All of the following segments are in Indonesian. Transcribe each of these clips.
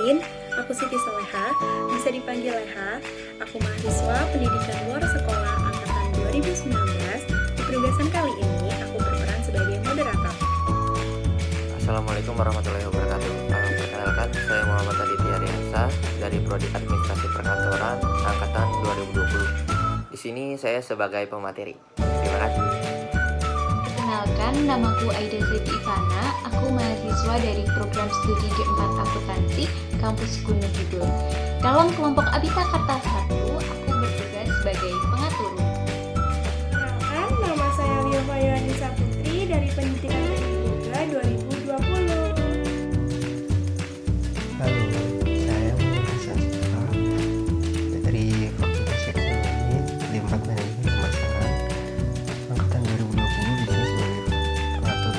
Kenalin, aku Siti Soleha, bisa dipanggil Leha. Aku mahasiswa pendidikan luar sekolah angkatan 2019. Di penugasan kali ini, aku berperan sebagai moderator. Assalamualaikum warahmatullahi wabarakatuh. Perkenalkan, saya Muhammad Aditya Riansa dari Prodi Administrasi Perkantoran angkatan 2020. Di sini saya sebagai pemateri. Terima kasih. Perkenalkan, namaku Aida Zeti Ivana. Aku mahasiswa dari program studi D4 Akuntansi Kampus Gunung Kidul. Dalam kelompok Abita Kata 1, aku bertugas sebagai pengatur. Perkenalkan, nama saya Liova Yohanisa Putri dari Pendidikan Teknik Yoga 2020. Halo, saya Muhammad Sastra dari Fakultas Ekonomi D4 Manajemen Pemasaran angkatan 2020 di sini sebagai pengatur.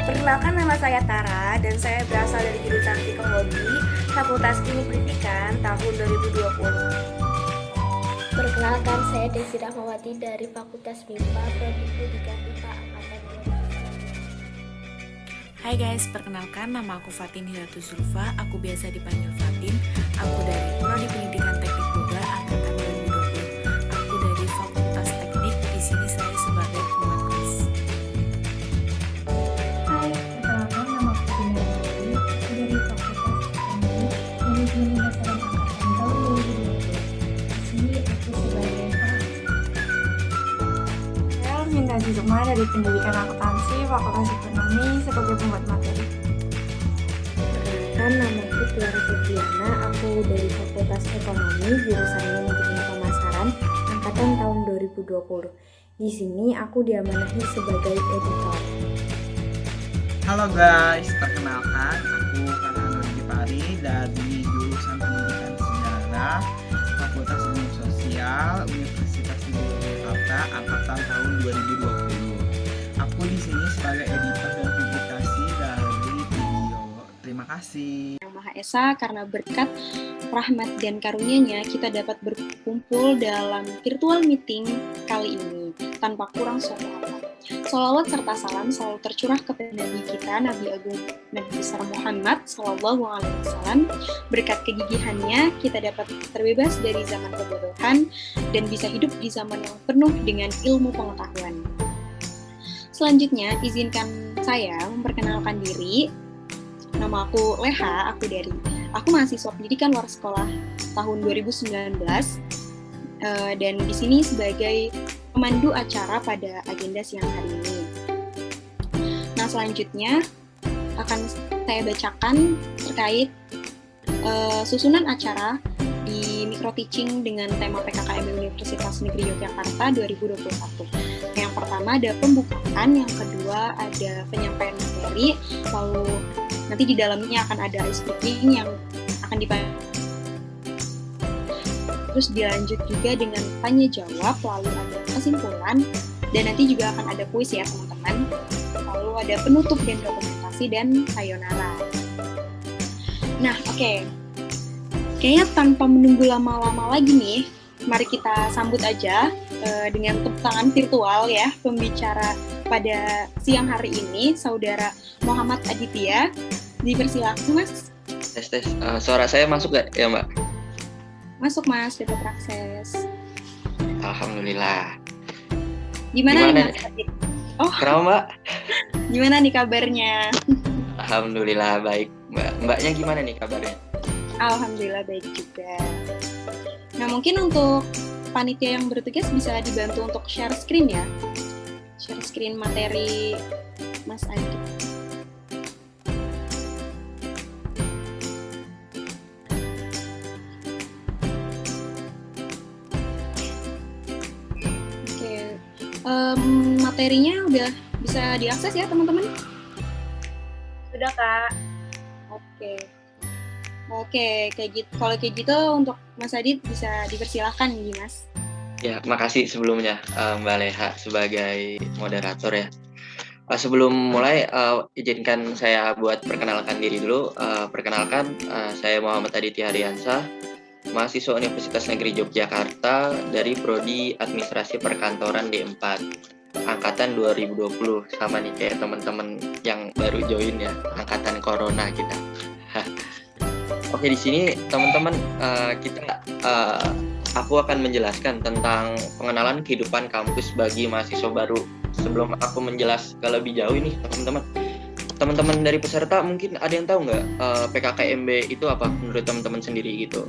Perkenalkan, nama saya Tara dan saya berasal dari jurusan Psikologi Fakultas Ilmu Pendidikan tahun 2020. Perkenalkan, saya Desi Rahmawati dari Fakultas MIPA Prodi Pendidikan IPA angkatan 2020. Hai guys, perkenalkan nama aku Fatin Hilatu Zulfa, aku biasa dipanggil Fatin. Aku dari Prodi Pendidikan Teknik Yoga angkatan 2020. Aku dari Fakultas Teknik, di sini saya sebagai pemateri. Hai, perkenalkan nama aku Dina Yati, aku dari Fakultas Ekonomi Manajemen Pemasaran angkatan tahun 2020. Di sini aku sebagai pengawas. Saya Minta Zuzukma dari Pendidikan Akuntansi Fakultas Ekonomi sebagai pembuat materi. Perkenalkan, namaku Tiara Febriana, aku dari Fakultas Ekonomi jurusan Manajemen Pemasaran angkatan tahun 2020. Di sini aku diamanahi sebagai editor. Halo guys, perkenalkan aku Farhanul Gipari dari jurusan Pendidikan Sejarah Fakultas Ilmu Sosial Universitas Negeri Jakarta angkatan tahun 2020. Aku di sini sebagai editor dan publikasi dari video. Terima kasih. Yang Maha Esa, karena berkat rahmat dan karunia-Nya kita dapat berkumpul dalam virtual meeting kali ini tanpa kurang suatu apa. Sholawat serta salam selalu tercurah kepada Nabi kita, Nabi Agung Nabi besar Muhammad Sallallahu Alaihi Wasallam. Berkat kegigihannya kita dapat terbebas dari zaman kebodohan dan bisa hidup di zaman yang penuh dengan ilmu pengetahuan. Selanjutnya, izinkan saya memperkenalkan diri. Nama aku Leha, aku mahasiswa pendidikan luar sekolah tahun 2019 dan di sini sebagai pemandu acara pada agenda siang hari ini. Nah, selanjutnya akan saya bacakan terkait susunan acara di micro teaching dengan tema PKKMB Universitas Negeri Yogyakarta 2021. Yang pertama ada pembukaan, yang kedua ada penyampaian materi, lalu nanti di dalamnya akan ada ice breaking yang akan dipandu. Terus dilanjut juga dengan tanya jawab, lalu ada kesimpulan, dan nanti juga akan ada kuis ya teman-teman. Lalu ada penutup dan dokumentasi dan sayonara. Nah, oke. Kayaknya tanpa menunggu lama-lama lagi nih, mari kita sambut aja dengan tepuk tangan virtual ya pembicara pada siang hari ini, Saudara Muhammad Aditya. Dipersilakan, Mas. Tes. Suara saya masuk gak ya Mbak? Masuk, Mas, dapat akses. Alhamdulillah. Gimana nih, Mas Adit? Oh, Kenapa Mbak? gimana nih kabarnya? Alhamdulillah baik Mbak. Mbaknya gimana nih kabarnya? Alhamdulillah baik juga. Nah, mungkin untuk panitia yang bertugas bisa dibantu untuk share screen ya. Share screen materi Mas Adit. Oke, materinya udah bisa diakses ya teman-teman? Sudah, Kak. Oke, kayak gitu. Kalau kayak gitu untuk Mas Adit bisa dipersilahkan nih, Mas. Ya, makasih sebelumnya Mbak Leha sebagai moderator ya. Sebelum mulai, izinkan saya buat perkenalkan diri dulu. Perkenalkan, saya Muhammad Aditya Riansa, mahasiswa Universitas Negeri Yogyakarta dari Prodi Administrasi Perkantoran D4, angkatan 2020. Sama nih kayak teman-teman yang baru join ya, angkatan Corona kita. Oke, di sini teman-teman aku akan menjelaskan tentang pengenalan kehidupan kampus bagi mahasiswa baru. Sebelum aku menjelaskan lebih jauh ini, teman-teman dari peserta mungkin ada yang tahu nggak PKKMB itu apa menurut teman-teman sendiri gitu?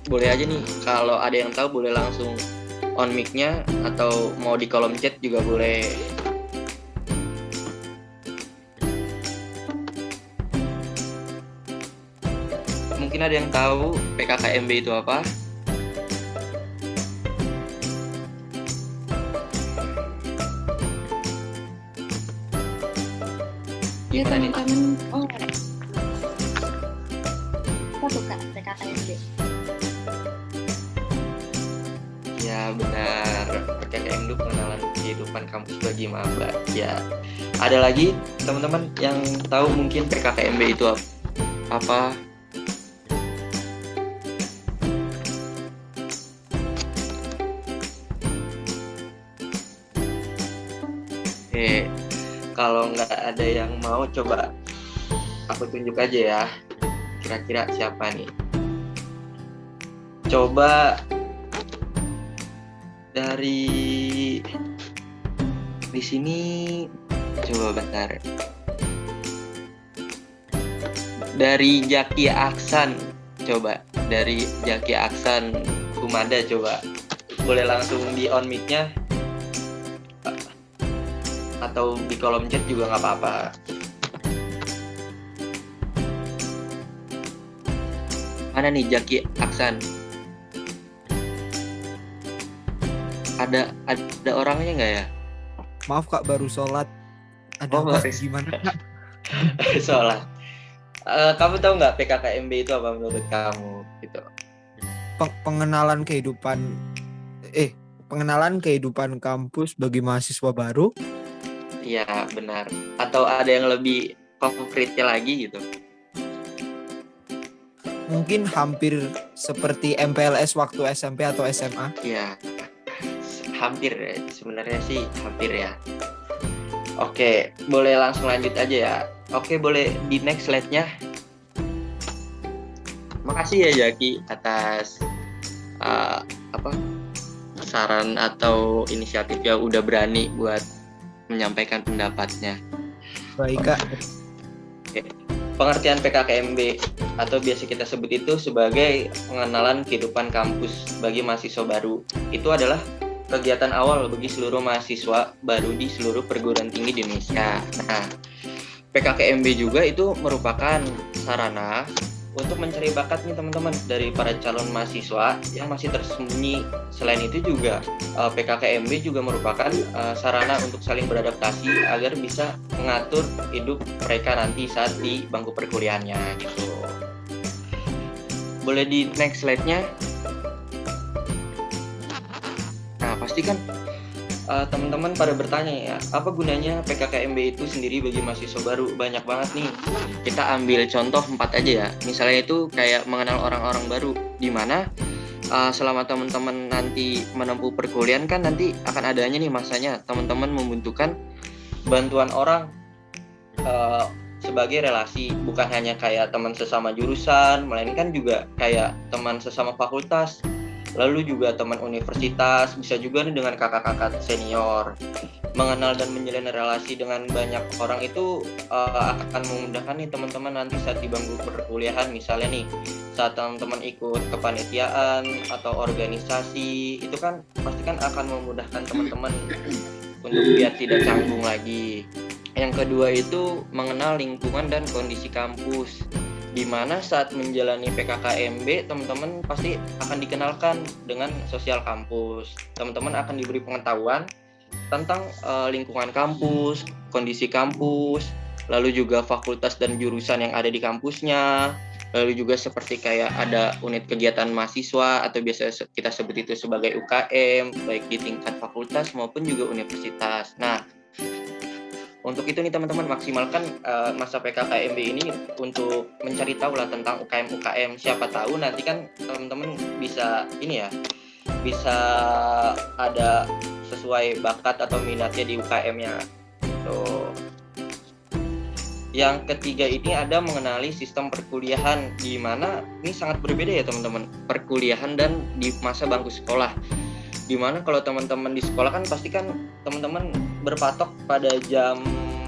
Boleh aja nih, kalau ada yang tahu boleh langsung on mic-nya atau mau di kolom chat juga boleh. Mungkin ada yang tahu PKKMB itu apa? Ya Gimana nih? teman-teman, apa tuh Kak PKKMB? Ya benar, PKKMB itu pengenalan kehidupan kampus bagi maba. Ya, ada lagi teman-teman yang tahu mungkin PKKMB itu apa? Kalau nggak ada yang mau, coba aku tunjuk aja ya. Kira-kira siapa nih? Coba dari sini, coba bentar. Dari Jaki Aksan, coba dari Jaki Aksan Humada, coba boleh langsung di on mic-nya atau di kolom chat juga nggak apa-apa. Mana nih Jaki Aksan? Ada orangnya nggak ya? Maaf Kak, baru sholat. Ada apa? Gimana Kak? Sholat. Kamu tahu nggak PKKMB itu apa menurut kamu? Gitu. Pengenalan kehidupan kampus bagi mahasiswa baru. Iya benar. Atau ada yang lebih konkretnya lagi gitu? Mungkin hampir seperti MPLS waktu SMP atau SMA. Iya, hampir ya. Sebenarnya sih hampir ya. Oke, boleh langsung lanjut aja ya. Oke, boleh di next slide-nya. Makasih ya Jaki atas saran atau inisiatif yang udah berani buat menyampaikan pendapatnya. Baik Kak. Oke. Pengertian PKKMB atau biasa kita sebut itu sebagai pengenalan kehidupan kampus bagi mahasiswa baru. Itu adalah kegiatan awal bagi seluruh mahasiswa baru di seluruh perguruan tinggi di Indonesia. Nah, PKKMB juga itu merupakan sarana untuk mencari bakat nih teman-teman dari para calon mahasiswa yang masih tersembunyi. Selain itu juga PKKMB juga merupakan sarana untuk saling beradaptasi agar bisa mengatur hidup mereka nanti saat di bangku perkuliahannya gitu. Boleh di next slide-nya. Nah, pastikan teman-teman pada bertanya ya, apa gunanya PKKMB itu sendiri bagi mahasiswa baru? Banyak banget nih. Kita ambil contoh 4 aja ya. Misalnya itu kayak mengenal orang-orang baru, di mana selama teman-teman nanti menempuh perkuliahan kan nanti akan adanya nih masanya teman-teman membutuhkan bantuan orang sebagai relasi, bukan hanya kayak teman sesama jurusan, melainkan juga kayak teman sesama fakultas. Lalu juga teman universitas, bisa juga nih dengan kakak-kakak senior. Mengenal dan menjalin relasi dengan banyak orang itu akan memudahkan nih teman-teman nanti saat di bangku perkuliahan. Misalnya nih, saat teman-teman ikut kepanitiaan atau organisasi, itu kan pasti kan akan memudahkan teman-teman untuk biar tidak canggung lagi. Yang kedua itu mengenal lingkungan dan kondisi kampus, di mana saat menjalani PKKMB teman-teman pasti akan dikenalkan dengan sosial kampus. Teman-teman akan diberi pengetahuan tentang lingkungan kampus, kondisi kampus, lalu juga fakultas dan jurusan yang ada di kampusnya, lalu juga seperti kayak ada unit kegiatan mahasiswa atau biasa kita sebut itu sebagai UKM, baik di tingkat fakultas maupun juga universitas. Nah, untuk itu nih teman-teman, maksimalkan masa PKKMB ini untuk mencari tahu lah tentang UKM. Siapa tahu nanti kan teman-teman bisa ini ya, bisa ada sesuai bakat atau minatnya di UKM-nya. Tuh. Yang ketiga ini ada mengenali sistem perkuliahan, di mana ini sangat berbeda ya teman-teman, perkuliahan dan di masa bangku sekolah. Di mana kalau teman-teman di sekolah kan pasti kan teman-teman berpatok pada jam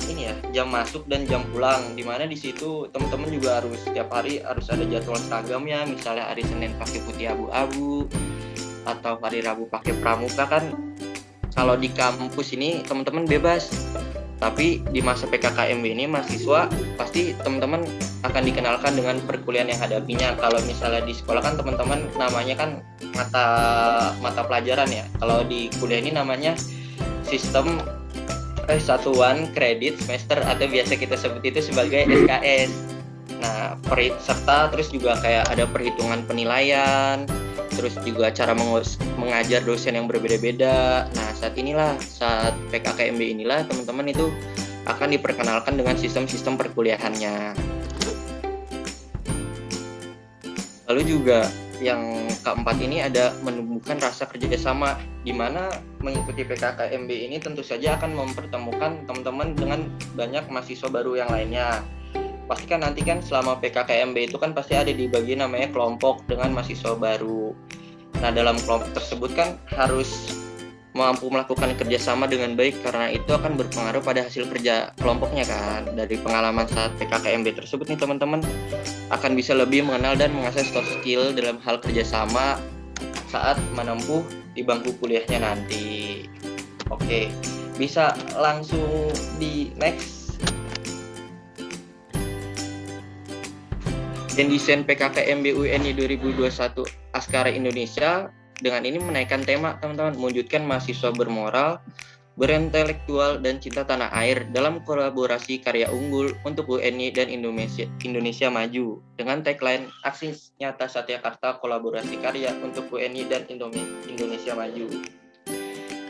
ini ya, jam masuk dan jam pulang. Di mana di situ teman-teman juga harus setiap hari harus ada jadwal seragamnya, misalnya hari Senin pakai putih abu-abu atau hari Rabu pakai pramuka kan. Kalau di kampus ini teman-teman bebas. Tapi di masa PKKMB ini mahasiswa pasti teman-teman akan dikenalkan dengan perkuliahan yang hadapinya. Kalau misalnya di sekolah kan teman-teman namanya kan mata pelajaran ya. Kalau di kuliah ini namanya sistem satuan kredit semester atau biasa kita sebut itu sebagai SKS. Nah, serta terus juga kayak ada perhitungan penilaian, terus juga cara mengajar dosen yang berbeda-beda. Nah, saat PKKMB inilah teman-teman itu akan diperkenalkan dengan sistem-sistem perkuliahannya. Lalu juga yang keempat ini ada menumbuhkan rasa kerjasama, di mana mengikuti PKKMB ini tentu saja akan mempertemukan teman-teman dengan banyak mahasiswa baru yang lainnya. Pasti kan nanti kan selama PKKMB itu kan pasti ada di bagian namanya kelompok dengan mahasiswa baru. Nah, dalam kelompok tersebut kan harus mampu melakukan kerjasama dengan baik, karena itu akan berpengaruh pada hasil kerja kelompoknya kan. Dari pengalaman saat PKKMB tersebut nih teman-teman akan bisa lebih mengenal dan mengasah soft skill dalam hal kerjasama saat menempuh di bangku kuliahnya nanti. Oke, bisa langsung di next. Dan desain PKKMB UNY 2021 Askara Indonesia dengan ini menaikkan tema teman-teman, mewujudkan mahasiswa bermoral, berintelektual, dan cinta tanah air dalam kolaborasi karya unggul untuk UNY dan Indonesia Maju, dengan tagline aksi nyata Satyakarta kolaborasi karya untuk UNY dan Indonesia Maju.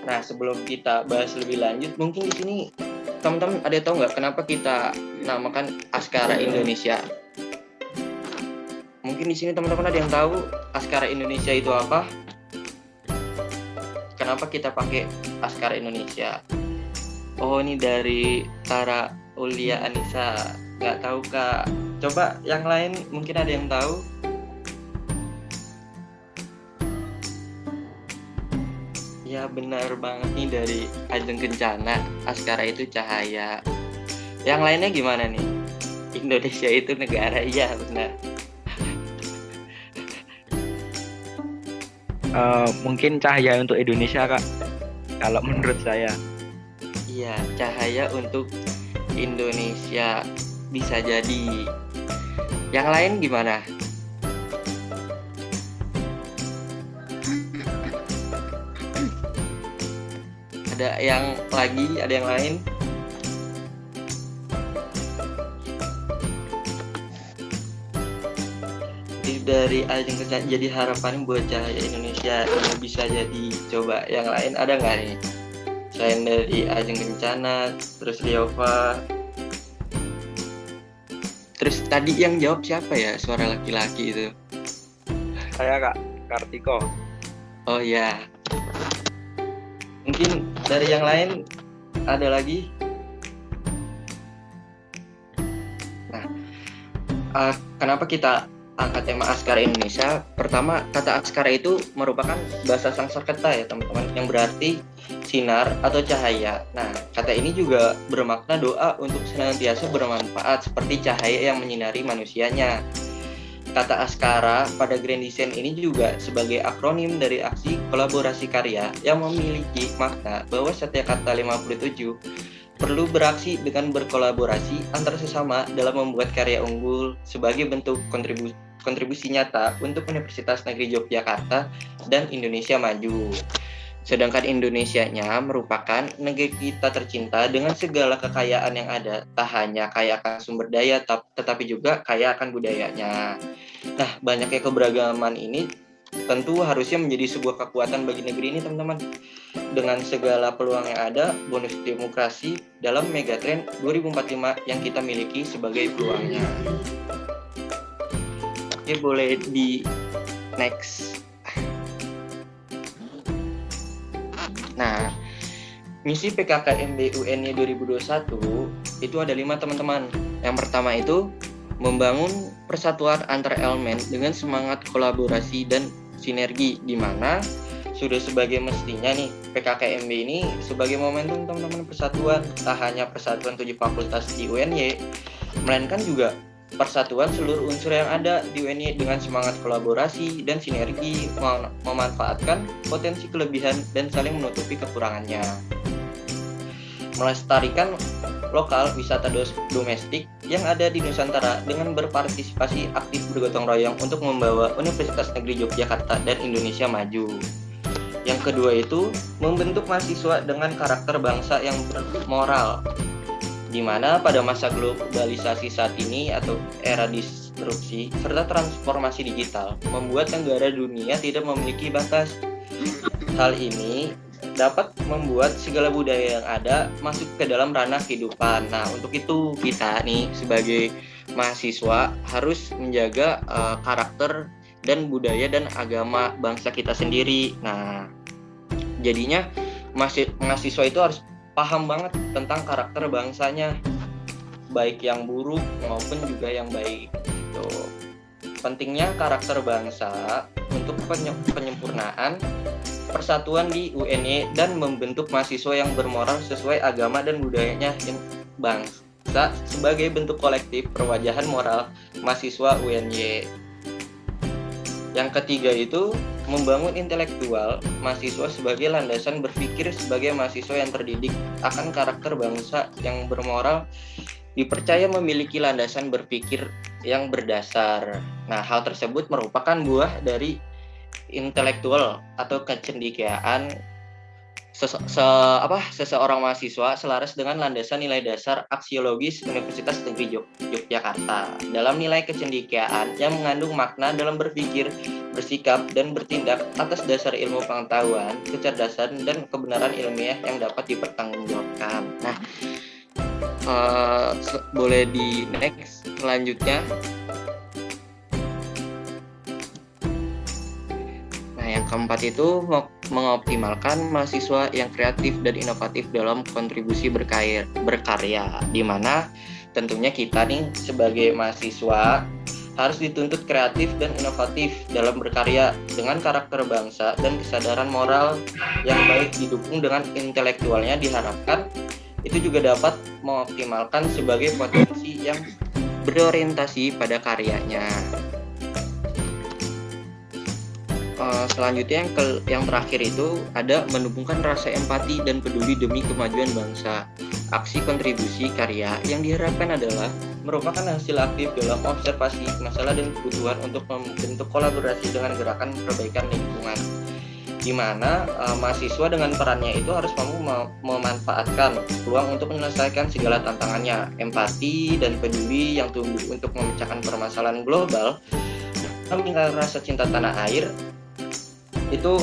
Nah, sebelum kita bahas lebih lanjut, mungkin di sini teman-teman ada tahu nggak kenapa kita namakan Askara Indonesia? Mungkin di sini teman-teman ada yang tahu Askara Indonesia itu apa? Kenapa kita pakai Askara Indonesia? Oh, ini dari Tara Ulia Anissa. Nggak tahu Kak. Coba yang lain mungkin ada yang tahu? Ya benar banget nih, dari Ajeng Kencana. Askara itu cahaya. Yang lainnya gimana nih? Indonesia itu negara, iya benar. Mungkin cahaya untuk Indonesia Kak, kalau menurut saya. Iya, cahaya untuk Indonesia bisa jadi. Yang lain gimana? Ada yang lain? Dari Ajeng Kencana jadi harapan buat cahaya Indonesia ini bisa jadi. Coba yang lain ada nggak nih selain dari Ajeng Kencana, terus Riova, terus tadi yang jawab siapa ya, suara laki-laki itu? Saya Kak Kartiko. Oh ya, mungkin dari yang lain ada lagi? Nah, kenapa kita angkat tema Askara Indonesia? Pertama, kata Askara itu merupakan bahasa Sanskerta ya teman-teman, yang berarti sinar atau cahaya. Nah, kata ini juga bermakna doa untuk senantiasa bermanfaat seperti cahaya yang menyinari manusianya. Kata Askara pada Grand Design ini juga sebagai akronim dari aksi kolaborasi karya yang memiliki makna bahwa Satyakarta 57 perlu beraksi dengan berkolaborasi antar sesama dalam membuat karya unggul sebagai bentuk kontribusi nyata untuk Universitas Negeri Yogyakarta dan Indonesia Maju. Sedangkan Indonesianya merupakan negeri kita tercinta dengan segala kekayaan yang ada, tak hanya kaya akan sumber daya tetapi juga kaya akan budayanya. Nah, banyaknya keberagaman ini tentu harusnya menjadi sebuah kekuatan bagi negeri ini teman-teman. Dengan segala peluang yang ada, bonus demokrasi dalam Megatrend 2045 yang kita miliki sebagai peluangnya. Oke, boleh di next. Nah, misi PKKMB UNY 2021 itu ada 5 teman-teman. Yang pertama itu membangun persatuan antar elemen dengan semangat kolaborasi dan sinergi, di mana sudah sebagai mestinya nih PKKMB ini sebagai momentum teman-teman persatuan, tak hanya persatuan 7 fakultas di UNY, melainkan juga persatuan seluruh unsur yang ada di UNY dengan semangat kolaborasi dan sinergi, memanfaatkan potensi kelebihan dan saling menutupi kekurangannya. Melestarikan lokal wisata domestik yang ada di Nusantara dengan berpartisipasi aktif bergotong royong untuk membawa Universitas Negeri Yogyakarta dan Indonesia maju. Yang kedua itu membentuk mahasiswa dengan karakter bangsa yang bermoral, di mana pada masa globalisasi saat ini atau era disrupsi serta transformasi digital membuat negara dunia tidak memiliki batas. Hal ini dapat membuat segala budaya yang ada masuk ke dalam ranah kehidupan. Nah, untuk itu kita nih sebagai mahasiswa harus menjaga karakter dan budaya dan agama bangsa kita sendiri. Nah, jadinya mahasiswa itu harus paham banget tentang karakter bangsanya, baik yang buruk maupun juga yang baik. Gitu. Pentingnya karakter bangsa untuk penyempurnaan persatuan di UNY dan membentuk mahasiswa yang bermoral sesuai agama dan budayanya bangsa sebagai bentuk kolektif perwajahan moral mahasiswa UNY. Yang ketiga itu membangun intelektual mahasiswa sebagai landasan berpikir sebagai mahasiswa yang terdidik akan karakter bangsa yang bermoral, dipercaya memiliki landasan berpikir yang berdasar. Nah, hal tersebut merupakan buah dari intelektual atau kecendikiaan seseorang mahasiswa selaras dengan landasan nilai dasar aksiologis Universitas Negeri Yogyakarta dalam nilai kecendikiaan yang mengandung makna dalam berpikir, bersikap, dan bertindak atas dasar ilmu pengetahuan, kecerdasan, dan kebenaran ilmiah yang dapat dipertanggungjawabkan. Nah, boleh di next selanjutnya. Yang keempat itu mengoptimalkan mahasiswa yang kreatif dan inovatif dalam kontribusi berkarya, di mana tentunya kita nih sebagai mahasiswa harus dituntut kreatif dan inovatif dalam berkarya dengan karakter bangsa dan kesadaran moral yang baik didukung dengan intelektualnya. Diharapkan itu juga dapat mengoptimalkan sebagai potensi yang berorientasi pada karyanya. Selanjutnya yang terakhir itu ada menumbuhkan rasa empati dan peduli demi kemajuan bangsa. Aksi kontribusi karya yang diharapkan adalah merupakan hasil aktif dalam observasi masalah dan kebutuhan untuk membentuk kolaborasi dengan gerakan perbaikan lingkungan, di mana mahasiswa dengan perannya itu harus mampu memanfaatkan peluang untuk menyelesaikan segala tantangannya. Empati dan peduli yang tumbuh untuk memecahkan permasalahan global, meningkatkan rasa cinta tanah air, itu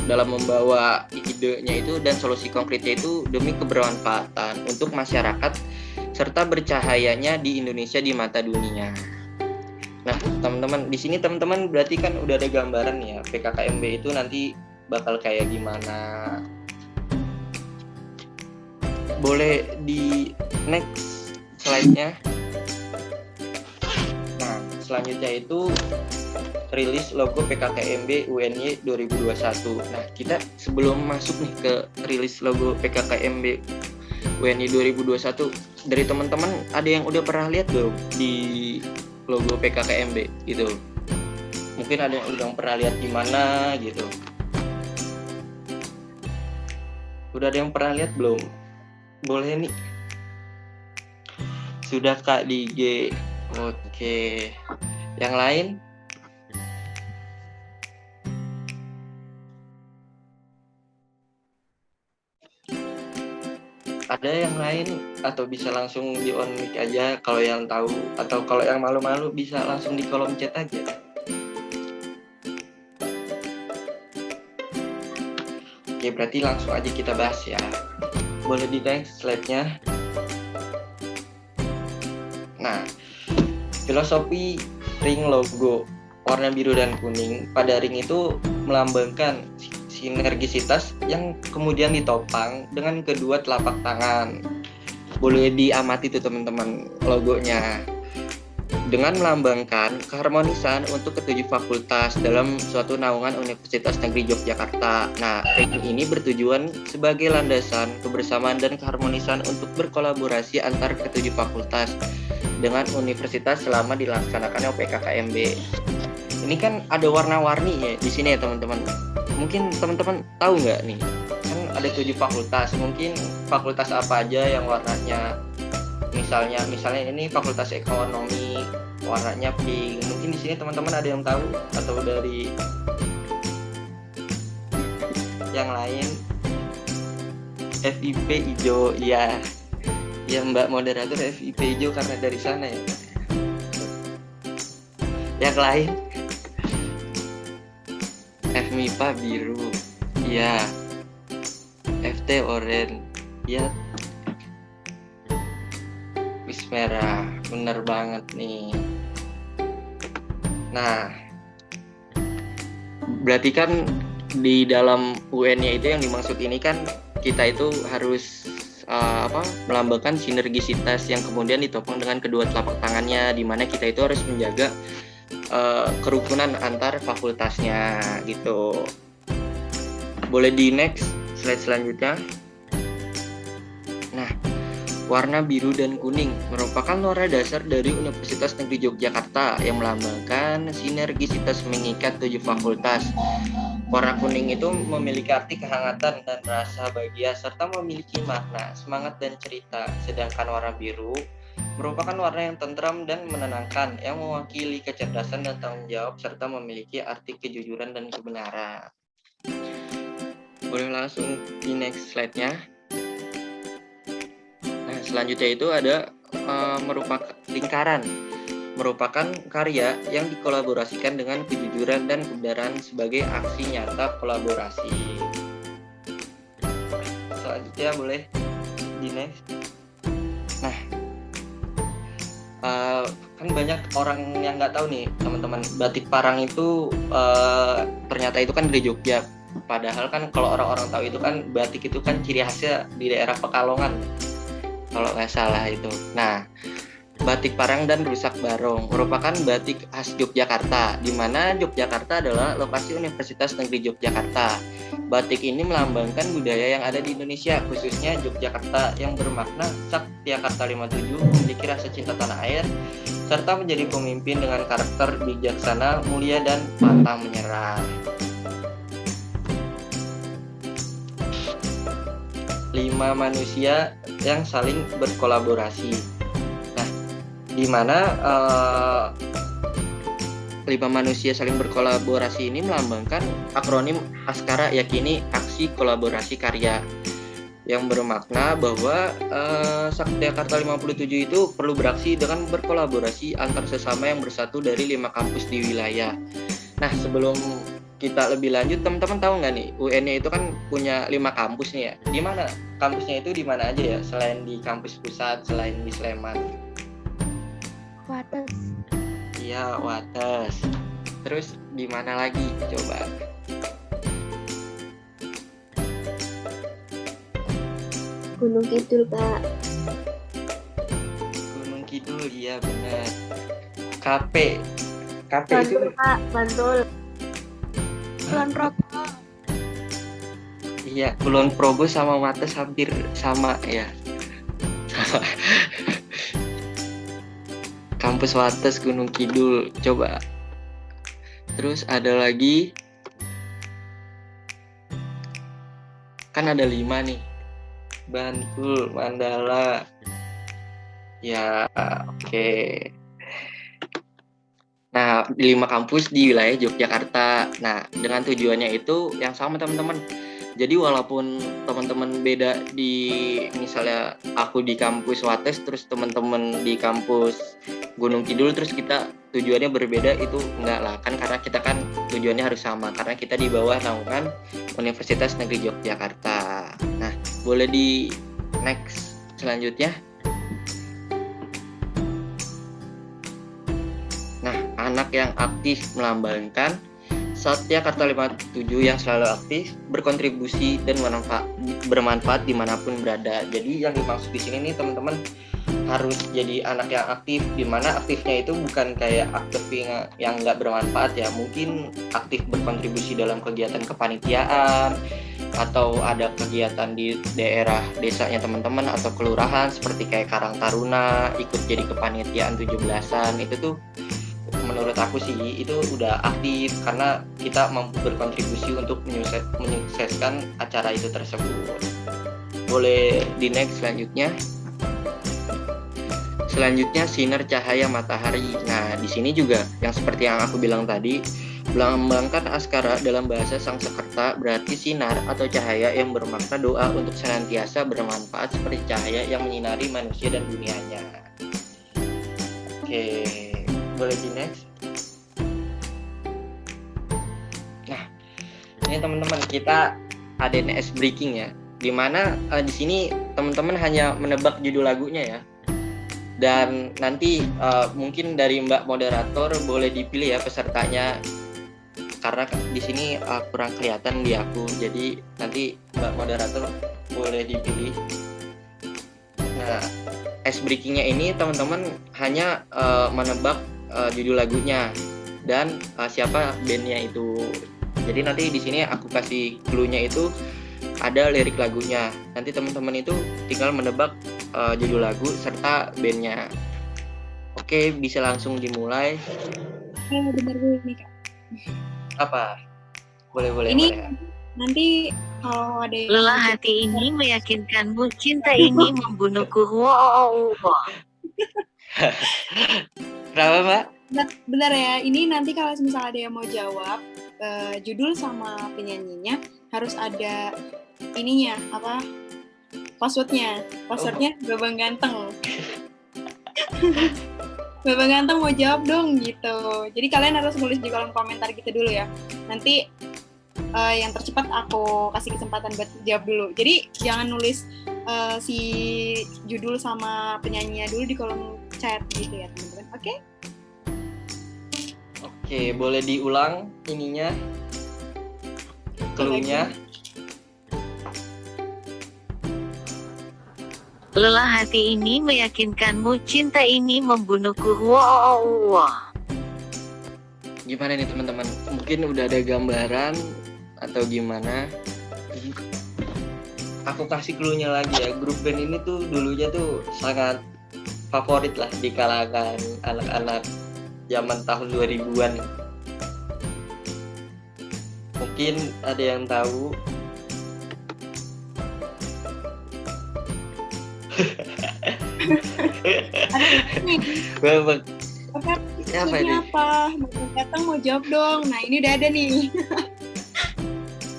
dalam membawa idenya itu dan solusi konkretnya itu demi kebermanfaatan untuk masyarakat serta bercahayanya di Indonesia di mata dunia. Nah, teman-teman, di sini teman-teman berarti kan udah ada gambaran ya PKKMB itu nanti bakal kayak gimana. Boleh di next slide-nya. Nah, selanjutnya itu rilis logo PKKMB UNY 2021. Nah, kita sebelum masuk nih ke rilis logo PKKMB UNY 2021, dari teman-teman ada yang udah pernah lihat belum di logo PKKMB gitu? Mungkin ada yang udah pernah lihat di mana gitu. Udah ada yang pernah lihat belum? Boleh nih. Sudah Kak di IG. Oke. Yang lain? Ada yang lain atau bisa langsung di on mic aja kalau yang tahu, atau kalau yang malu-malu bisa langsung di kolom chat aja. Oke, berarti langsung aja kita bahas ya. Boleh di next slide-nya. Nah, filosofi ring logo warna biru dan kuning. Pada ring itu melambangkan sinergisitas yang kemudian ditopang dengan kedua telapak tangan. boleh diamati tuh teman-teman logonya. Dengan melambangkan keharmonisan untuk ketujuh fakultas dalam suatu naungan Universitas Negeri Yogyakarta. Nah, ranking ini bertujuan sebagai landasan kebersamaan dan keharmonisan untuk berkolaborasi antar ketujuh fakultas dengan universitas selama dilaksanakannya PKKMB. Ini kan ada warna-warni ya di sini ya teman-teman. Mungkin teman-teman tahu nggak nih? Kan ada 7 fakultas. Mungkin fakultas apa aja yang warnanya misalnya ini Fakultas Ekonomi warnanya pink. Mungkin di sini teman-teman ada yang tahu atau dari yang lain. FIP hijau, ya Mbak moderator, FIP hijau karena dari sana ya. Yang lain FMIPA biru, ya. FT oranye, ya. Merah, bener banget nih. Nah, berarti kan di dalam UN-nya itu yang dimaksud ini kan kita itu harus melambangkan sinergisitas yang kemudian ditopang dengan kedua telapak tangannya, di mana kita itu harus menjaga kerukunan antar fakultasnya gitu. Boleh di next slide selanjutnya. Nah, warna biru dan kuning merupakan warna dasar dari Universitas Negeri Yogyakarta yang melambangkan sinergisitas mengikat 7 fakultas. Warna kuning itu memiliki arti kehangatan dan rasa bahagia serta memiliki makna, semangat dan cerita. Sedangkan warna biru merupakan warna yang tentram dan menenangkan yang mewakili kecerdasan dan tanggung jawab serta memiliki arti kejujuran dan kebenaran. Boleh langsung di next slide-nya. Selanjutnya itu ada merupakan lingkaran, merupakan karya yang dikolaborasikan dengan kejujuran dan kebenaran sebagai aksi nyata kolaborasi. Selanjutnya boleh di next. Nah, kan banyak orang yang nggak tahu nih teman-teman, batik Parang itu ternyata itu kan dari Jogja. Padahal kan kalau orang-orang tahu itu kan batik itu kan ciri khasnya di daerah Pekalongan, kalau nggak salah itu. Nah, batik Parang dan Rusak Barong merupakan batik khas Yogyakarta, di mana Yogyakarta adalah lokasi Universitas Negeri Yogyakarta. Batik ini melambangkan budaya yang ada di Indonesia, khususnya Yogyakarta, yang bermakna Saktiakarta 57, memiliki rasa cinta tanah air, serta menjadi pemimpin dengan karakter bijaksana, mulia, dan pantang menyerah. 5 manusia yang saling berkolaborasi. Nah, di mana 5 manusia saling berkolaborasi ini melambangkan akronim ASKARA, yakini aksi kolaborasi karya, yang bermakna bahwa Saktiakarta 57 itu perlu beraksi dengan berkolaborasi antar sesama yang bersatu dari 5 kampus di wilayah. Nah, sebelum kita lebih lanjut, teman-teman tahu nggak nih, UN-nya itu kan punya 5 kampus nih ya. Di mana kampusnya itu, di mana aja ya, selain di kampus pusat, selain di Sleman? Wates. Iya, Wates. Terus di mana lagi coba? Gunung Kidul, Pak. Gunung Kidul, iya benar. KP itu Pak, Bantul. Kulon Progo. Iya, Kulon Progo sama Wates hampir sama ya. Kampus Wates, Gunung Kidul, coba. Terus ada lagi, kan ada 5 nih. Bantul, Mandala. Ya, oke. Nah, 5 kampus di wilayah Yogyakarta. Nah, dengan tujuannya itu yang sama teman-teman. Jadi walaupun teman-teman beda di, misalnya aku di kampus Wates, terus teman-teman di kampus Gunung Kidul, terus kita tujuannya berbeda, itu enggak lah. Kan karena kita kan tujuannya harus sama, karena kita di bawah naungan Universitas Negeri Yogyakarta. Nah, boleh di next selanjutnya. Nah, anak yang aktif melambangkan Satya Karta 57 yang selalu aktif, berkontribusi dan bermanfaat dimanapun berada. Jadi yang dimaksud di sini nih teman-teman harus jadi anak yang aktif, dimana aktifnya itu bukan kayak aktif yang nggak bermanfaat ya, mungkin aktif berkontribusi dalam kegiatan kepanitiaan atau ada kegiatan di daerah desanya teman-teman atau kelurahan seperti kayak Karang Taruna, ikut jadi kepanitiaan 17-an, itu tuh menurut aku sih itu udah aktif karena kita mampu berkontribusi untuk menyukseskan acara itu tersebut. Boleh di next selanjutnya. Selanjutnya sinar cahaya matahari. Nah, di sini juga yang seperti yang aku bilang tadi, melambangkan askara dalam bahasa Sanskerta berarti sinar atau cahaya yang bermakna doa untuk senantiasa bermanfaat seperti cahaya yang menyinari manusia dan dunianya. Oke, boleh di next. Nah, ini teman-teman kita ada NS breaking ya, dimana di sini teman-teman hanya menebak judul lagunya ya. Dan nanti mungkin dari Mbak moderator boleh dipilih ya pesertanya, karena di sini kurang kelihatan di aku, jadi nanti Mbak moderator boleh dipilih. Nah, ice breakingnya ini teman-teman hanya menebak judul lagunya dan siapa bandnya itu. Jadi nanti di sini aku kasih clue-nya itu ada lirik lagunya. Nanti teman-teman itu tinggal menebak judul lagu serta bandnya. Oke, bisa langsung dimulai. Benar gue nih Kak. Apa? Boleh. Ini nanti kalau ada yang Lelah hati ini meyakinkanmu, cinta ini membunuhku. Wow. Kenapa Mbak? Benar ya, ini nanti kalau misalnya ada yang mau jawab judul sama penyanyinya harus ada ininya apa? Passwordnya Babang Ganteng. Babang Ganteng mau jawab dong gitu. Jadi kalian harus nulis di kolom komentar gitu dulu ya. Nanti yang tercepat aku kasih kesempatan buat jawab dulu. Jadi jangan nulis si judul sama penyanyinya dulu di kolom chat gitu ya teman-teman. Oke? Oke, boleh diulang ininya, clue-nya. Lelah hati ini meyakinkanmu, cinta ini membunuhku. Wow. Gimana nih teman-teman? Mungkin udah ada gambaran atau gimana? Aku kasih clue-nya lagi ya. Grup band ini tuh dulunya tuh sangat favorit lah di kalangan anak-anak zaman tahun 2000-an. Mungkin ada yang tahu. Apa ini? Datang mau jawab dong. Nah ini udah ada nih.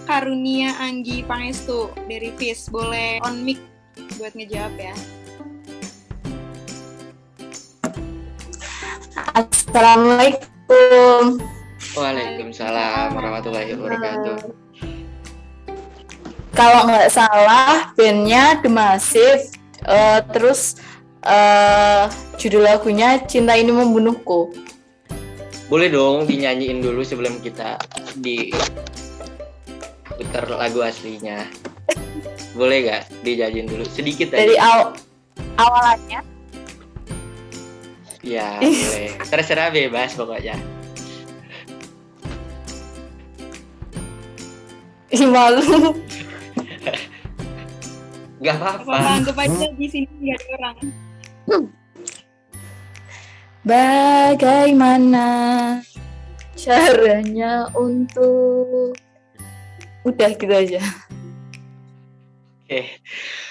Karunia Anggi Pangestu dari FIS. Boleh on mic buat ngejawab ya. Assalamualaikum. Waalaikumsalam warahmatullahi wabarakatuh. Kalau nggak salah bandnya The Massive, terus judul lagunya Cinta Ini Membunuhku. Boleh dong dinyanyiin dulu sebelum kita putar lagu aslinya. Boleh nggak dinyanyiin dulu sedikit aja? Dari awalannya. Ya boleh, terserah bebas pokoknya. Malu. Gak apa-apa. Anggap aja di sini nggak ada orang. Bagaimana caranya untuk udah gitu aja.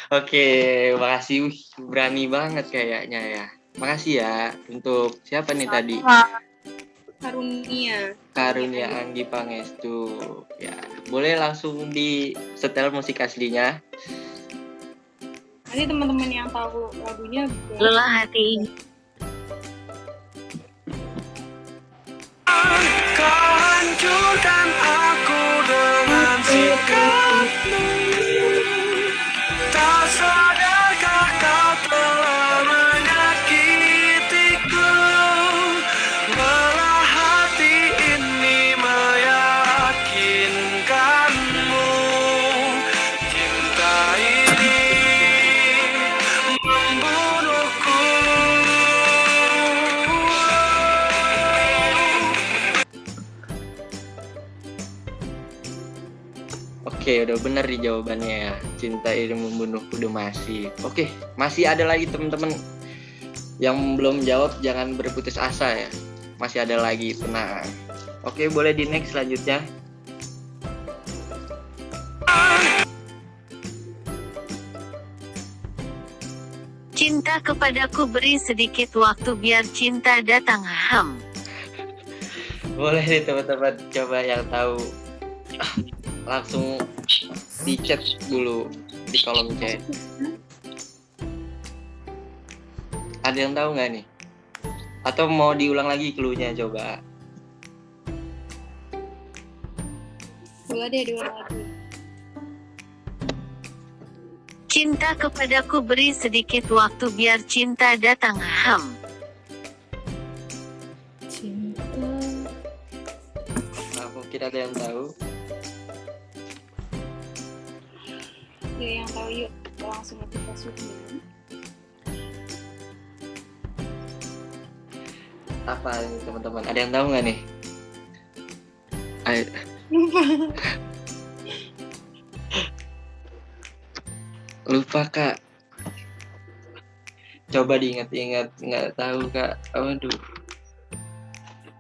Oke, makasih. Berani banget kayaknya ya. Makasih ya untuk siapa nih tadi? Karunia Anggi Pangestu. Ya, boleh langsung di setel musik aslinya. Nanti teman-teman yang tahu lagunya Lelah hati ini. Kau hancurkan aku dengan sikapmu. Tak sadarkah kau telah menyakitiku. Lelah hati ini meyakinkanmu. Oke, udah bener di jawabannya ya. Cinta ini membunuhku udah masih. Oke, masih ada lagi teman-teman yang belum jawab, jangan berputus asa ya. Masih ada lagi, tenang. Oke, boleh di next selanjutnya. Cinta kepadaku, beri sedikit waktu biar cinta datang. Boleh nih teman-teman, coba yang tahu langsung di chat dulu di kolom chat. Ada yang tahu nggak nih? Atau mau diulang lagi clue-nya coba? Boleh deh diulang lagi. Cinta kepadaku, beri sedikit waktu biar cinta datang. Cinta. Nah, mungkin ada yang tahu. Ya, yang tahu yuk langsung kita susun. Apa ini teman-teman? Ada yang tahu nggak nih? Ayo. Lupa kak. Coba diingat-ingat, nggak tahu kak. Aduh.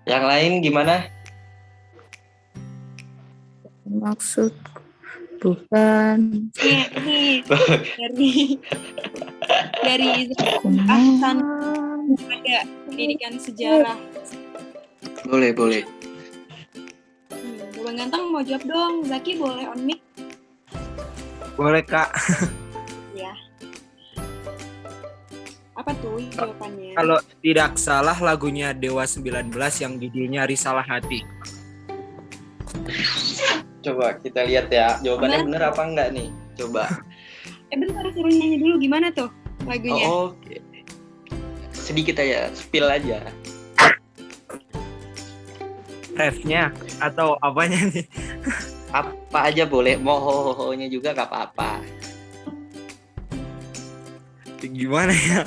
Yang lain gimana? Maksud bukan dari Ahsan ada pendidikan sejarah. Boleh. Bang Ganteng mau jawab dong. Zaki boleh on mic? Boleh kak. Ya. Apa tuh jawabannya? Kalau tidak salah lagunya Dewa 19 yang judulnya Risalah Hati. Coba kita lihat ya, jawabannya bener apa enggak nih? Coba. Bentar, suruh nyanyi dulu, gimana tuh lagunya? Oke. Sedikit aja, spill aja. Refnya atau apanya nih? Apa aja boleh, mau ho-ho-nya juga gak apa-apa. Gimana ya?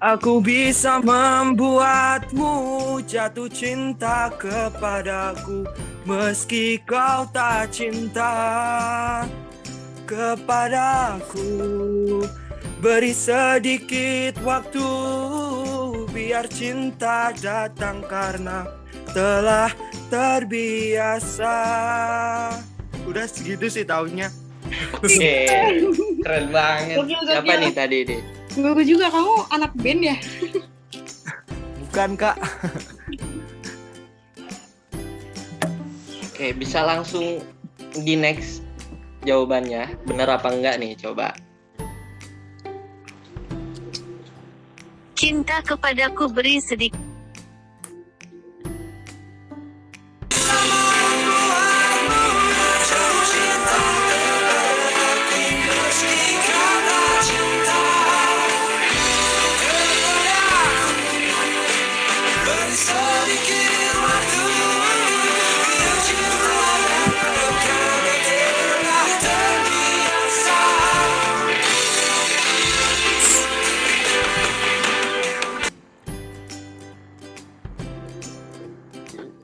Aku bisa membuatmu jatuh cinta kepadaku, meski kau tak cinta kepadaku. Beri sedikit waktu biar cinta datang karena telah terbiasa. Udah segitu sih taunya. Oke, keren banget. Siapa nih tadi deh? Bagus juga, kamu anak band ya? Bukan kak. Oke, bisa langsung di next jawabannya. Bener apa enggak nih, coba. Cinta kepadaku, beri sedikit.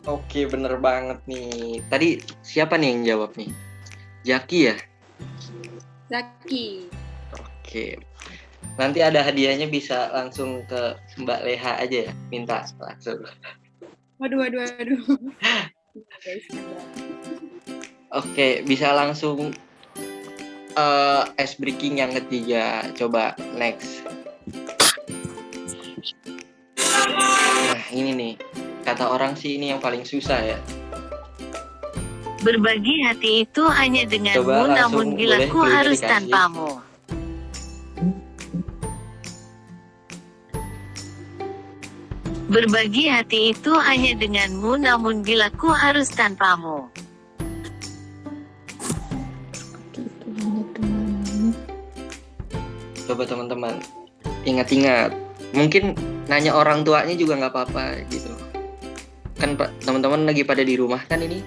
Oke, bener banget nih. Tadi siapa nih yang jawab nih? Zaki ya? Zaki. Oke. Nanti ada hadiahnya, bisa langsung ke Mbak Leha aja ya. Minta langsung. Waduh. Oke, bisa langsung ice breaking yang ketiga. Coba next. Nah, ini nih. Kata orang sih ini yang paling susah ya. Berbagi hati itu hanya denganmu, Coba namun langsung bila boleh ku harus dikasih. tanpamu. Berbagi hati itu hanya denganmu, namun bila ku harus tanpamu. Coba teman-teman ingat-ingat. Mungkin nanya orang tuanya juga nggak apa-apa gitu. Kan Pak, teman-teman lagi pada di rumah kan ini.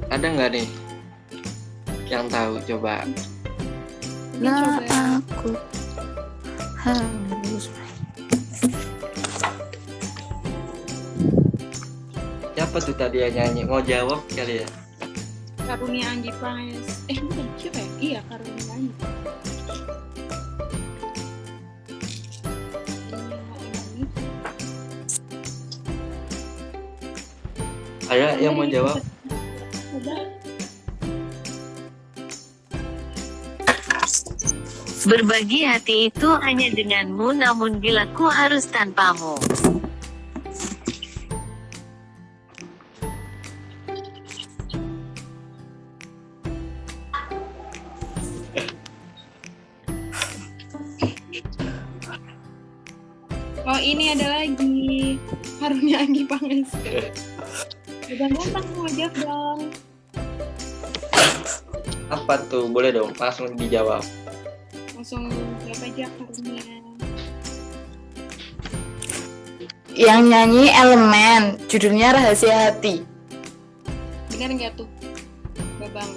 Ada nggak nih yang tahu? Coba. Nah, aku harus tadi ya nyanyi, mau jawab kali ya? Karunia Anggi Panges. Bukan siapa ya? Iya, Karunia Anggi. Ada yang mau jawab? Berbagi hati itu hanya denganmu, namun bila ku harus tanpamu. Oh, ini ada lagi. Karunia Anggi Panges. Udah gampang mau jawab dong. Apa tuh? Boleh dong, langsung dijawab. Langsung jawab aja Karunia. Yang nyanyi Elemen, judulnya Rahasia Hati. Bener nggak tuh, Babang?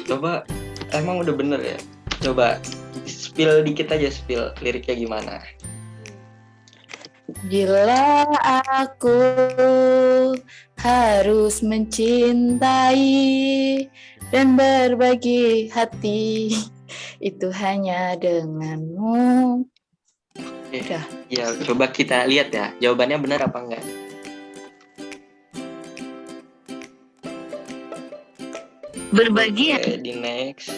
Coba, emang udah bener ya? Coba spill dikit aja, spill liriknya gimana? Bila aku harus mencintai dan berbagi hati, itu hanya denganmu. Udah. Ya, coba kita lihat ya, jawabannya benar apa enggak? Berbagi Oke, di next.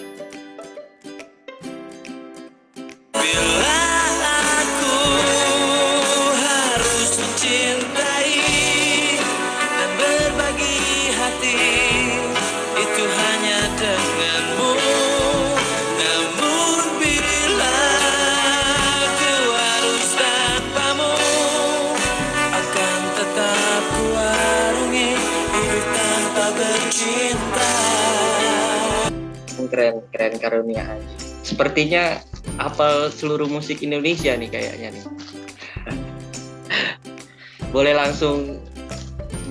Bila aku harus mencintai dan berbagi hati, itu hanya denganmu. Namun bila ku harus tanpamu, akan tetap ku arungi hidup tanpa bercinta. Keren Karunia Anggi. Sepertinya hafal seluruh musik Indonesia nih kayaknya nih. Boleh langsung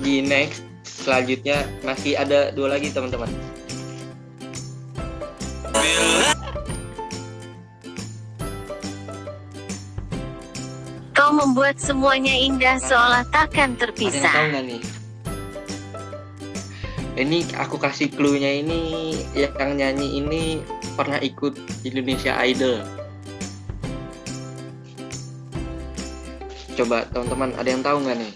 di next. Selanjutnya masih ada 2 lagi teman-teman. Kau membuat semuanya indah seolah takkan Ada yang tahu terpisah. nggak nih? Ini aku kasih clue-nya, ini yang nyanyi ini pernah ikut Indonesia Idol. Coba teman-teman ada yang tahu nggak nih?